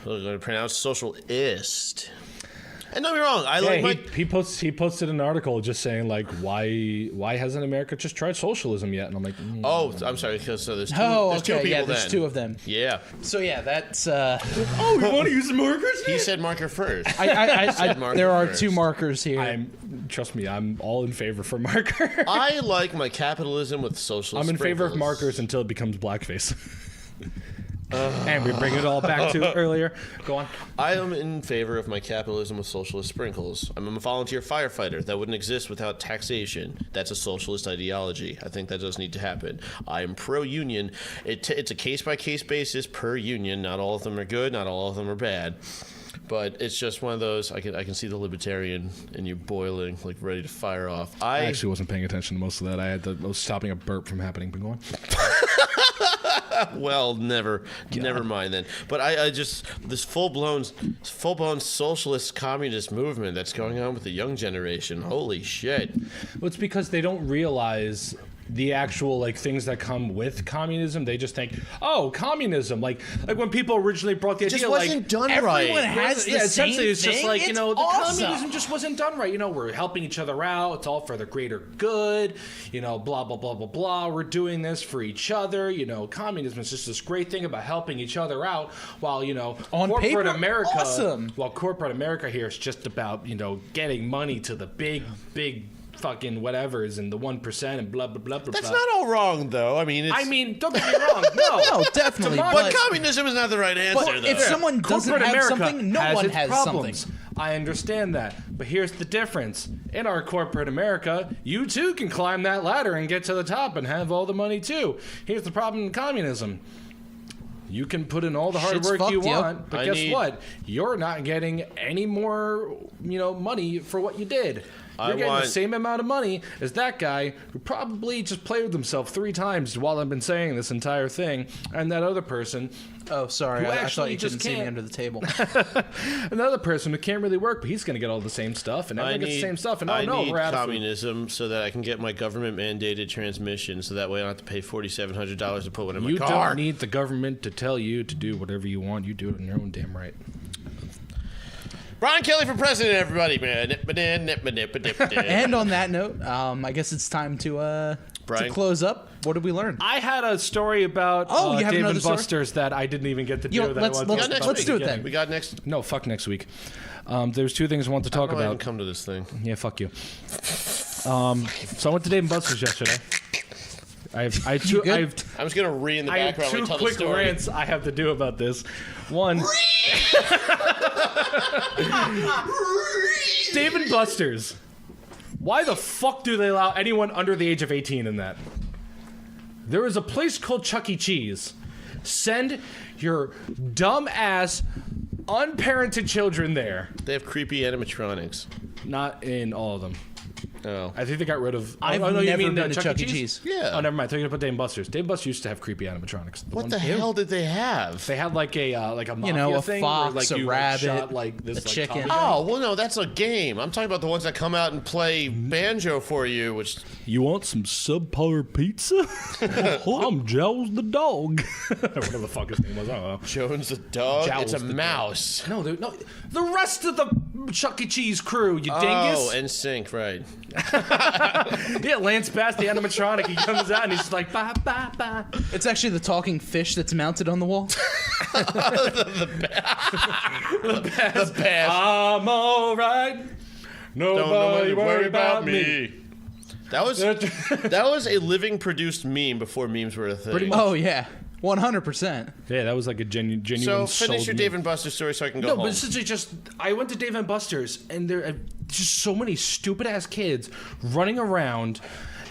Speaker 2: We're going to pronounce socialist. And don't be wrong,
Speaker 1: he posted an article just saying like why hasn't America just tried socialism yet? And I'm like,
Speaker 2: Oh, I'm sorry, because there's two.
Speaker 3: Oh,
Speaker 2: there's two
Speaker 3: okay,
Speaker 2: people
Speaker 3: yeah, there's
Speaker 2: then.
Speaker 3: two of them.
Speaker 2: Yeah.
Speaker 3: So yeah, that's.
Speaker 1: oh, we want to use the markers?
Speaker 2: He said marker first.
Speaker 3: There are
Speaker 2: first.
Speaker 3: two markers here.
Speaker 1: Trust me, I'm all in favor for marker.
Speaker 2: I like my capitalism with social.
Speaker 1: I'm in favor of markers until it becomes blackface. And we bring it all back to earlier. Go on.
Speaker 2: I am in favor of my capitalism with socialist sprinkles. I'm a volunteer firefighter. That wouldn't exist without taxation. That's a socialist ideology. I think that does need to happen. I am pro-union. It's a case-by-case basis per union. Not all of them are good. Not all of them are bad. But it's just one of those. I can see the libertarian in you boiling, like ready to fire off.
Speaker 1: I actually wasn't paying attention to most of that. I was stopping a burp from happening. But go on.
Speaker 2: Well, never mind then. But I just this full blown socialist communist movement that's going on with the young generation. Holy shit!
Speaker 1: Well, it's because they don't realize the actual like things that come with communism. They just think, oh, communism, like when people originally brought the idea,
Speaker 2: just wasn't done right.
Speaker 3: Everyone has the
Speaker 1: essentially
Speaker 3: same
Speaker 1: it's just
Speaker 3: thing.
Speaker 1: like
Speaker 3: It's
Speaker 1: the
Speaker 3: awesome.
Speaker 1: communism just wasn't done right. We're helping each other out. It's all for the greater good. Blah blah blah blah blah. We're doing this for each other. Communism is just this great thing about helping each other out. While
Speaker 3: On
Speaker 1: corporate
Speaker 3: paper,
Speaker 1: America,
Speaker 3: awesome.
Speaker 1: While corporate America here is just about getting money to the big fucking whatevers and the 1% and blah blah blah blah.
Speaker 2: That's
Speaker 1: blah.
Speaker 2: not all wrong, though.
Speaker 1: Don't get me wrong. No,
Speaker 3: No, definitely.
Speaker 2: But communism is not the right answer,
Speaker 3: But
Speaker 2: though.
Speaker 3: if someone doesn't
Speaker 1: corporate
Speaker 3: have
Speaker 1: America
Speaker 3: something, no one
Speaker 1: its
Speaker 3: has
Speaker 1: problems.
Speaker 3: something.
Speaker 1: I understand that, but here's the difference. In our corporate America, you too can climb that ladder and get to the top and have all the money too. Here's the problem in communism. You can put in all the hard
Speaker 3: Shit's
Speaker 1: work you
Speaker 3: fucked, yo.
Speaker 1: want, but guess what? You're not getting any more, money for what you did. You're getting the same amount of money as that guy who probably just played with himself 3 times while I've been saying this entire thing, and that other person.
Speaker 3: Oh, sorry.
Speaker 1: Who
Speaker 3: I thought
Speaker 1: actually
Speaker 3: you
Speaker 1: just
Speaker 3: couldn't see me
Speaker 1: can't.
Speaker 3: under the table.
Speaker 1: Another person who can't really work, but he's going to get all the same stuff, and everyone gets the same stuff. And
Speaker 2: I need
Speaker 1: we're out of food.
Speaker 2: communism so that I can get my government mandated transmission, so that way I don't have to pay $4,700 to put one in my
Speaker 1: You
Speaker 2: car.
Speaker 1: don't need the government to tell you to do whatever you want. You do it in your own damn right.
Speaker 2: Brian Kelly for president, everybody, man.
Speaker 3: And on that note, I guess it's time to
Speaker 2: Brian?
Speaker 3: close up. What did we learn?
Speaker 1: I had a story about
Speaker 3: Oh, you have
Speaker 1: Dave
Speaker 3: another
Speaker 1: and
Speaker 3: story?
Speaker 1: Buster's that I didn't even get to do.
Speaker 3: Yo,
Speaker 1: that
Speaker 3: let's-
Speaker 1: I wanted to
Speaker 3: let's-
Speaker 1: talk
Speaker 3: let's
Speaker 1: about
Speaker 3: do
Speaker 1: at
Speaker 3: it
Speaker 1: the
Speaker 3: then.
Speaker 2: We got next.
Speaker 1: No, fuck next week. There's 2 things I want to talk
Speaker 2: I
Speaker 1: about.
Speaker 2: didn't come to this thing.
Speaker 1: Yeah, fuck you. So I went to Dave and Buster's yesterday. I have 2.
Speaker 3: good?
Speaker 2: I'm just gonna read in the
Speaker 1: I have
Speaker 2: background.
Speaker 1: 2
Speaker 2: and tell the
Speaker 1: quick
Speaker 2: story.
Speaker 1: rants I have to do about this. One, Dave and Buster's. Why the fuck do they allow anyone under the age of 18 in that? There is a place called Chuck E. Cheese. Send your dumb ass, unparented children there.
Speaker 2: They have creepy animatronics.
Speaker 1: Not in all of them.
Speaker 2: Oh.
Speaker 1: I think they got rid of.
Speaker 3: I've
Speaker 1: you
Speaker 3: never
Speaker 1: mean
Speaker 3: been to Chuck E. Cheese.
Speaker 2: Yeah.
Speaker 1: Oh, never mind. I thought you put Dave and Buster's. Dave and Buster's used to have creepy animatronics.
Speaker 2: What the hell did they have?
Speaker 1: They had like a mafia
Speaker 3: a
Speaker 1: thing
Speaker 3: fox,
Speaker 1: where, like,
Speaker 3: a
Speaker 1: you,
Speaker 3: rabbit,
Speaker 1: like, shot, like, this,
Speaker 3: a
Speaker 1: like,
Speaker 3: chicken.
Speaker 1: Tommy gun.
Speaker 2: Oh, well, no, that's a game. I'm talking about the ones that come out and play banjo for you, which...
Speaker 1: You want some subpar pizza? I'm Jowls the dog. Whatever the fuck his name was, I don't know.
Speaker 2: Jones the dog?
Speaker 1: Jowls
Speaker 2: it's a
Speaker 1: the
Speaker 2: mouse.
Speaker 1: No, the rest of the Chuck E. Cheese crew, you dingus.
Speaker 2: Oh, NSYNC, right.
Speaker 1: Yeah, Lance Bass, the animatronic, he comes out and he's just like, ba, ba, ba.
Speaker 3: It's actually the talking fish that's mounted on the wall.
Speaker 2: The bass.
Speaker 1: I'm all right. Nobody worry about me.
Speaker 2: That was a living produced meme before memes were a thing.
Speaker 1: Pretty much.
Speaker 3: Oh, yeah. 100%.
Speaker 1: Yeah, that was like a genuine.
Speaker 2: So finish
Speaker 1: sold
Speaker 2: your
Speaker 1: meme.
Speaker 2: Dave and Buster's story so I can go
Speaker 1: No,
Speaker 2: home.
Speaker 1: but essentially just I went to Dave and Buster's and there are just so many stupid ass kids running around,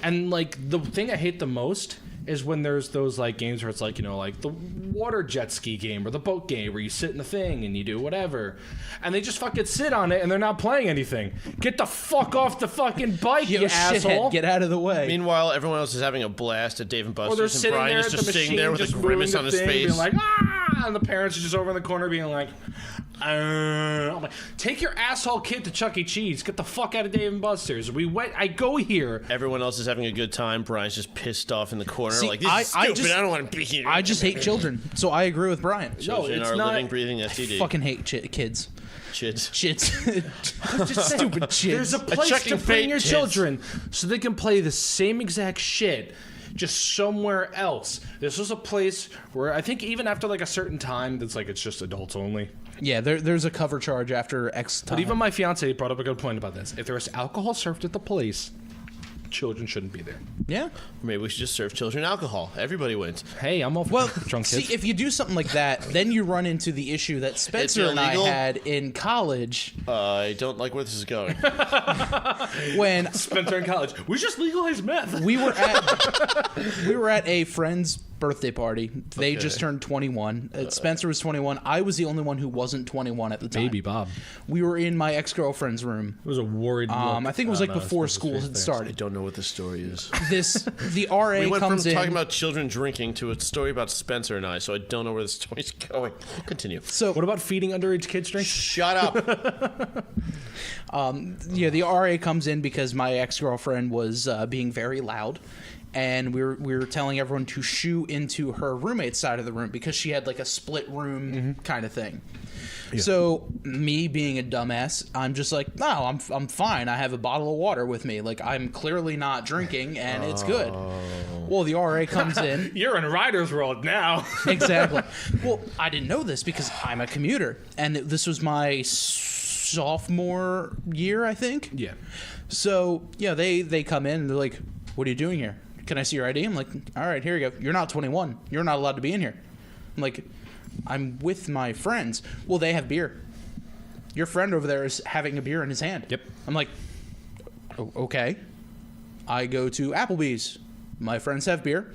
Speaker 1: and like the thing I hate the most is when there's those like games where it's like, you know, like the water jet ski game or the boat game where you sit in the thing and you do whatever, and they just fucking sit on it and they're not playing anything. Get the fuck off the fucking bike, you asshole!
Speaker 3: Shithead, get out of the way.
Speaker 2: Meanwhile, everyone else is having a blast at Dave and
Speaker 1: Or they're
Speaker 2: Buster's, and
Speaker 1: sitting
Speaker 2: Brian
Speaker 1: there
Speaker 2: is
Speaker 1: at the
Speaker 2: just sitting
Speaker 1: machine,
Speaker 2: there with
Speaker 1: just
Speaker 2: a grimace
Speaker 1: moving
Speaker 2: on
Speaker 1: the
Speaker 2: his
Speaker 1: thing,
Speaker 2: face.
Speaker 1: being like, ah! And the parents are just over in the corner being like, I'm like, take your asshole kid to Chuck E. Cheese. Get the fuck out of Dave and Buster's. I go here.
Speaker 2: Everyone else is having a good time. Brian's just pissed off in the corner,
Speaker 3: See,
Speaker 2: like, this is stupid. I don't want to be here.
Speaker 3: I just hate children, so I agree with Brian.
Speaker 2: Children
Speaker 1: it's
Speaker 2: are
Speaker 1: not-
Speaker 2: living, breathing STD.
Speaker 3: Fucking hate kids.
Speaker 2: Chids.
Speaker 3: Shits. Just stupid shits.
Speaker 1: There's a place
Speaker 2: checking
Speaker 1: to bring
Speaker 2: fate,
Speaker 1: your
Speaker 2: kids.
Speaker 1: children so they can play the same exact shit, just somewhere else. This was a place where I think even after like a certain time, that's like it's just adults only.
Speaker 3: Yeah, there's a cover charge after X time.
Speaker 1: But even my fiance brought up a good point about this. If there was alcohol served at the place, children shouldn't be there.
Speaker 3: Yeah.
Speaker 2: Maybe we should just serve children alcohol. Everybody wins.
Speaker 1: Hey, I'm all for
Speaker 3: Well,
Speaker 1: drunk kids.
Speaker 3: see, if you do something like that, then you run into the issue that Spencer and I
Speaker 2: illegal?
Speaker 3: had in college
Speaker 2: I don't like where this is going.
Speaker 3: when
Speaker 1: Spencer in college, we just legalized meth.
Speaker 3: we were at a friend's birthday party. They just turned 21. Spencer was 21. I was the only one who wasn't 21 at the time.
Speaker 1: Baby Bob.
Speaker 3: We were in my ex-girlfriend's room.
Speaker 1: It was a worried look.
Speaker 3: I think it was like
Speaker 1: No,
Speaker 3: before
Speaker 1: it's
Speaker 3: school
Speaker 1: his
Speaker 3: had
Speaker 1: face.
Speaker 2: I
Speaker 3: started.
Speaker 2: don't know what the story is.
Speaker 3: The RA
Speaker 2: We went from
Speaker 3: comes in.
Speaker 2: talking about children drinking to a story about Spencer and I, so I don't know where the story's going. Continue.
Speaker 3: So
Speaker 1: What about feeding underage kids drinks?
Speaker 2: Shut up.
Speaker 3: yeah, the RA comes in because my ex-girlfriend was being very loud, and we were telling everyone to shoo into her roommate's side of the room because she had like a split room kind of thing. So me being a dumbass, I'm just like, no, I'm fine. I have a bottle of water with me. Like I'm clearly not drinking, and it's good. Well, the RA comes in.
Speaker 1: You're in Rider's World now.
Speaker 3: Exactly. Well, I didn't know this because I'm a commuter, and this was my sophomore year, I think.
Speaker 1: Yeah.
Speaker 3: So, yeah, they come in and they're like, what are you doing here? Can I see your ID? I'm like, all right, here you go. You're not 21. You're not allowed to be in here. I'm like, I'm with my friends. Well, they have beer. Your friend over there is having a beer in his hand.
Speaker 1: Yep.
Speaker 3: I'm like, okay. I go to Applebee's. My friends have beer.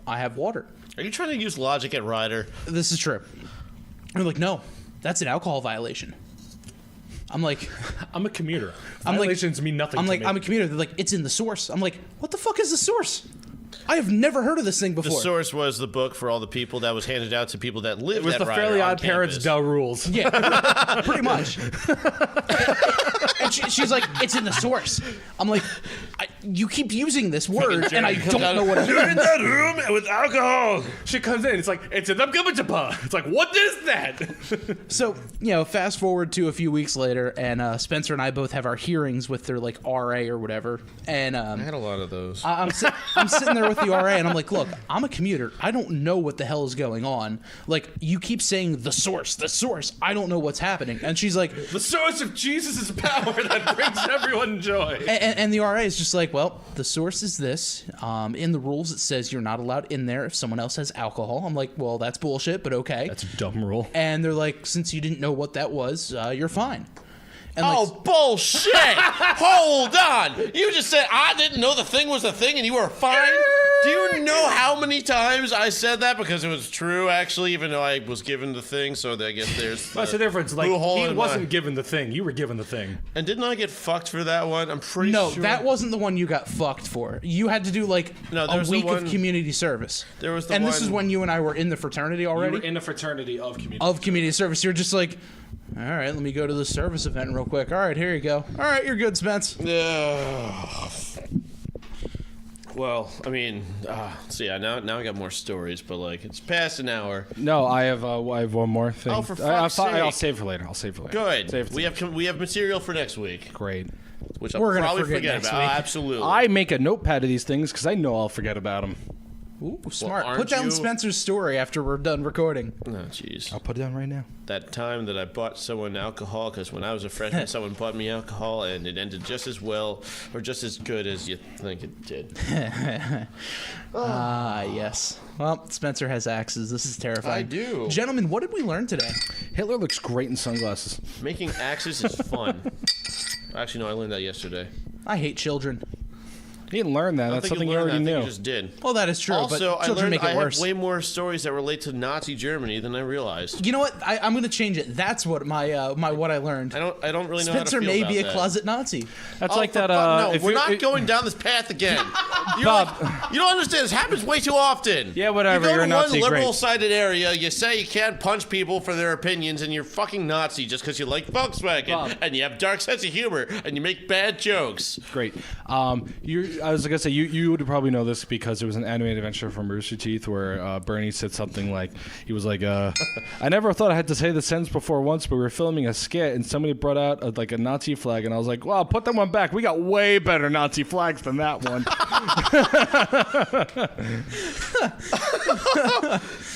Speaker 3: I have water.
Speaker 2: Are you trying to use logic at Ryder?
Speaker 3: This is true. They're like, no, that's an alcohol violation. I'm like,
Speaker 1: I'm a commuter.
Speaker 3: I'm like-
Speaker 1: Violations mean nothing
Speaker 3: I'm
Speaker 1: to
Speaker 3: like,
Speaker 1: me.
Speaker 3: I'm a commuter. They're like, it's in the source. I'm like, what the fuck is the source? I have never heard of this thing
Speaker 2: The
Speaker 3: before.
Speaker 2: source was the book for all the people that was handed out to people that lived
Speaker 1: It was
Speaker 2: at
Speaker 1: the
Speaker 2: Ryder
Speaker 1: Fairly
Speaker 2: on
Speaker 1: Odd Parents
Speaker 2: campus.
Speaker 1: Dell rules.
Speaker 3: Yeah, pretty much. And she's like, it's in the source. I'm like, you keep using this word, and I don't know what it
Speaker 1: You're in
Speaker 3: means.
Speaker 1: that room with alcohol. She comes in. It's like, it's in the gubba. It's like, what is that?
Speaker 3: So, fast forward to a few weeks later, and Spencer and I both have our hearings with their like RA or whatever. And
Speaker 2: I had a lot of those.
Speaker 3: I'm sitting there with the RA, and I'm like, look, I'm a commuter. I don't know what the hell is going on. Like, you keep saying the source. I don't know what's happening. And she's like,
Speaker 1: The source of Jesus' power that brings everyone joy.
Speaker 3: and the RA is just like, well, the source is this. In the rules, it says you're not allowed in there if someone else has alcohol. I'm like, well, that's bullshit, but okay.
Speaker 1: That's a dumb rule.
Speaker 3: And they're like, since you didn't know what that was, you're fine. And like,
Speaker 2: Oh, bullshit! Hold on! You just said I didn't know the thing was a thing and you were fine? Do you know how many times I said that because it was true? Actually, even though I was given the thing, so I guess there's.
Speaker 1: That's the difference. Like
Speaker 2: loophole
Speaker 1: he
Speaker 2: in
Speaker 1: wasn't
Speaker 2: my-
Speaker 1: given the thing. You were given the thing.
Speaker 2: And didn't I get fucked for that one? I'm pretty
Speaker 3: No,
Speaker 2: sure.
Speaker 3: that wasn't the one you got fucked for. You had to do like
Speaker 2: No, there
Speaker 3: a
Speaker 2: was the
Speaker 3: week
Speaker 2: one-
Speaker 3: of community service.
Speaker 2: There was the
Speaker 3: and this
Speaker 2: one-
Speaker 3: is when you and I were in the fraternity
Speaker 1: You
Speaker 3: already.
Speaker 1: were in a fraternity of community.
Speaker 3: Of community service, you're just like, all right, let me go to the service event real quick. All right, here you go. All right, you're good, Spence.
Speaker 2: Well, I mean, so yeah, now I got more stories, but like it's past an hour.
Speaker 1: No, I have one more thing.
Speaker 2: Oh, for
Speaker 1: I'll
Speaker 2: fuck's sake.
Speaker 1: save for later.
Speaker 2: Good.
Speaker 1: Save it.
Speaker 2: We have material for next week,
Speaker 1: Great.
Speaker 2: which I'll
Speaker 3: We're gonna
Speaker 2: probably
Speaker 3: forget
Speaker 2: forget
Speaker 3: next
Speaker 2: about.
Speaker 3: week.
Speaker 2: Oh, absolutely.
Speaker 1: I make a notepad of these things because I know I'll forget about them.
Speaker 3: Ooh, smart.
Speaker 2: aren't
Speaker 3: Put down
Speaker 2: you-
Speaker 3: Spencer's story after we're done recording.
Speaker 2: Oh, jeez.
Speaker 1: I'll put it down right now.
Speaker 2: That time that I bought someone alcohol, because when I was a freshman, someone bought me alcohol, and it ended just as well or just as good as you think it did.
Speaker 3: Yes. Well, Spencer has axes. This is terrifying.
Speaker 2: I do.
Speaker 3: Gentlemen, what did we learn today?
Speaker 1: Hitler looks great in sunglasses.
Speaker 2: Making axes is fun. Actually, no, I learned that yesterday.
Speaker 3: I hate children.
Speaker 1: You didn't learn that.
Speaker 2: I don't
Speaker 1: That's
Speaker 2: think
Speaker 1: something you
Speaker 2: learned
Speaker 1: already
Speaker 2: that. I
Speaker 1: knew.
Speaker 2: think you just did.
Speaker 3: Well, that is true,
Speaker 2: Also,
Speaker 3: but
Speaker 2: I
Speaker 3: children
Speaker 2: learned
Speaker 3: make it
Speaker 2: I
Speaker 3: worse.
Speaker 2: have way more stories that relate to Nazi Germany than I realized.
Speaker 3: You know what? I'm going to change it. That's what my what I learned.
Speaker 2: I don't really know
Speaker 3: Spencer
Speaker 2: how to feel
Speaker 3: may
Speaker 2: about
Speaker 3: be a
Speaker 2: that.
Speaker 3: closet Nazi.
Speaker 1: That's
Speaker 2: Oh,
Speaker 1: like
Speaker 2: for
Speaker 1: that.
Speaker 2: fuck- no,
Speaker 1: if
Speaker 2: we're
Speaker 1: you-
Speaker 2: not going down this path again. You're
Speaker 1: Bob.
Speaker 2: like, you don't understand. This happens way too often.
Speaker 1: Yeah, whatever,
Speaker 2: You go
Speaker 1: you're
Speaker 2: to
Speaker 1: a Nazi,
Speaker 2: one
Speaker 1: great.
Speaker 2: liberal-sided area, you say you can't punch people for their opinions, and you're fucking Nazi just because you like Volkswagen,
Speaker 1: Bob.
Speaker 2: and you have dark sense of humor, and you make bad jokes.
Speaker 1: Great. I was gonna say you would probably know this because it was an animated adventure from Rooster Teeth where Bernie said something like he was like, "I never thought I had to say this sentence before once, but we were filming a skit and somebody brought out a Nazi flag, and I was like, well, put that one back. We got way better Nazi flags than that one."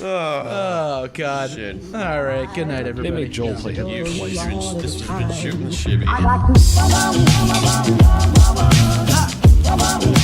Speaker 3: Oh God.
Speaker 2: Shit.
Speaker 3: All right. Good night,
Speaker 1: They
Speaker 3: everybody.
Speaker 1: made Joel play Hitler twice.
Speaker 2: This has been Shootin' the Shibby.
Speaker 7: I got to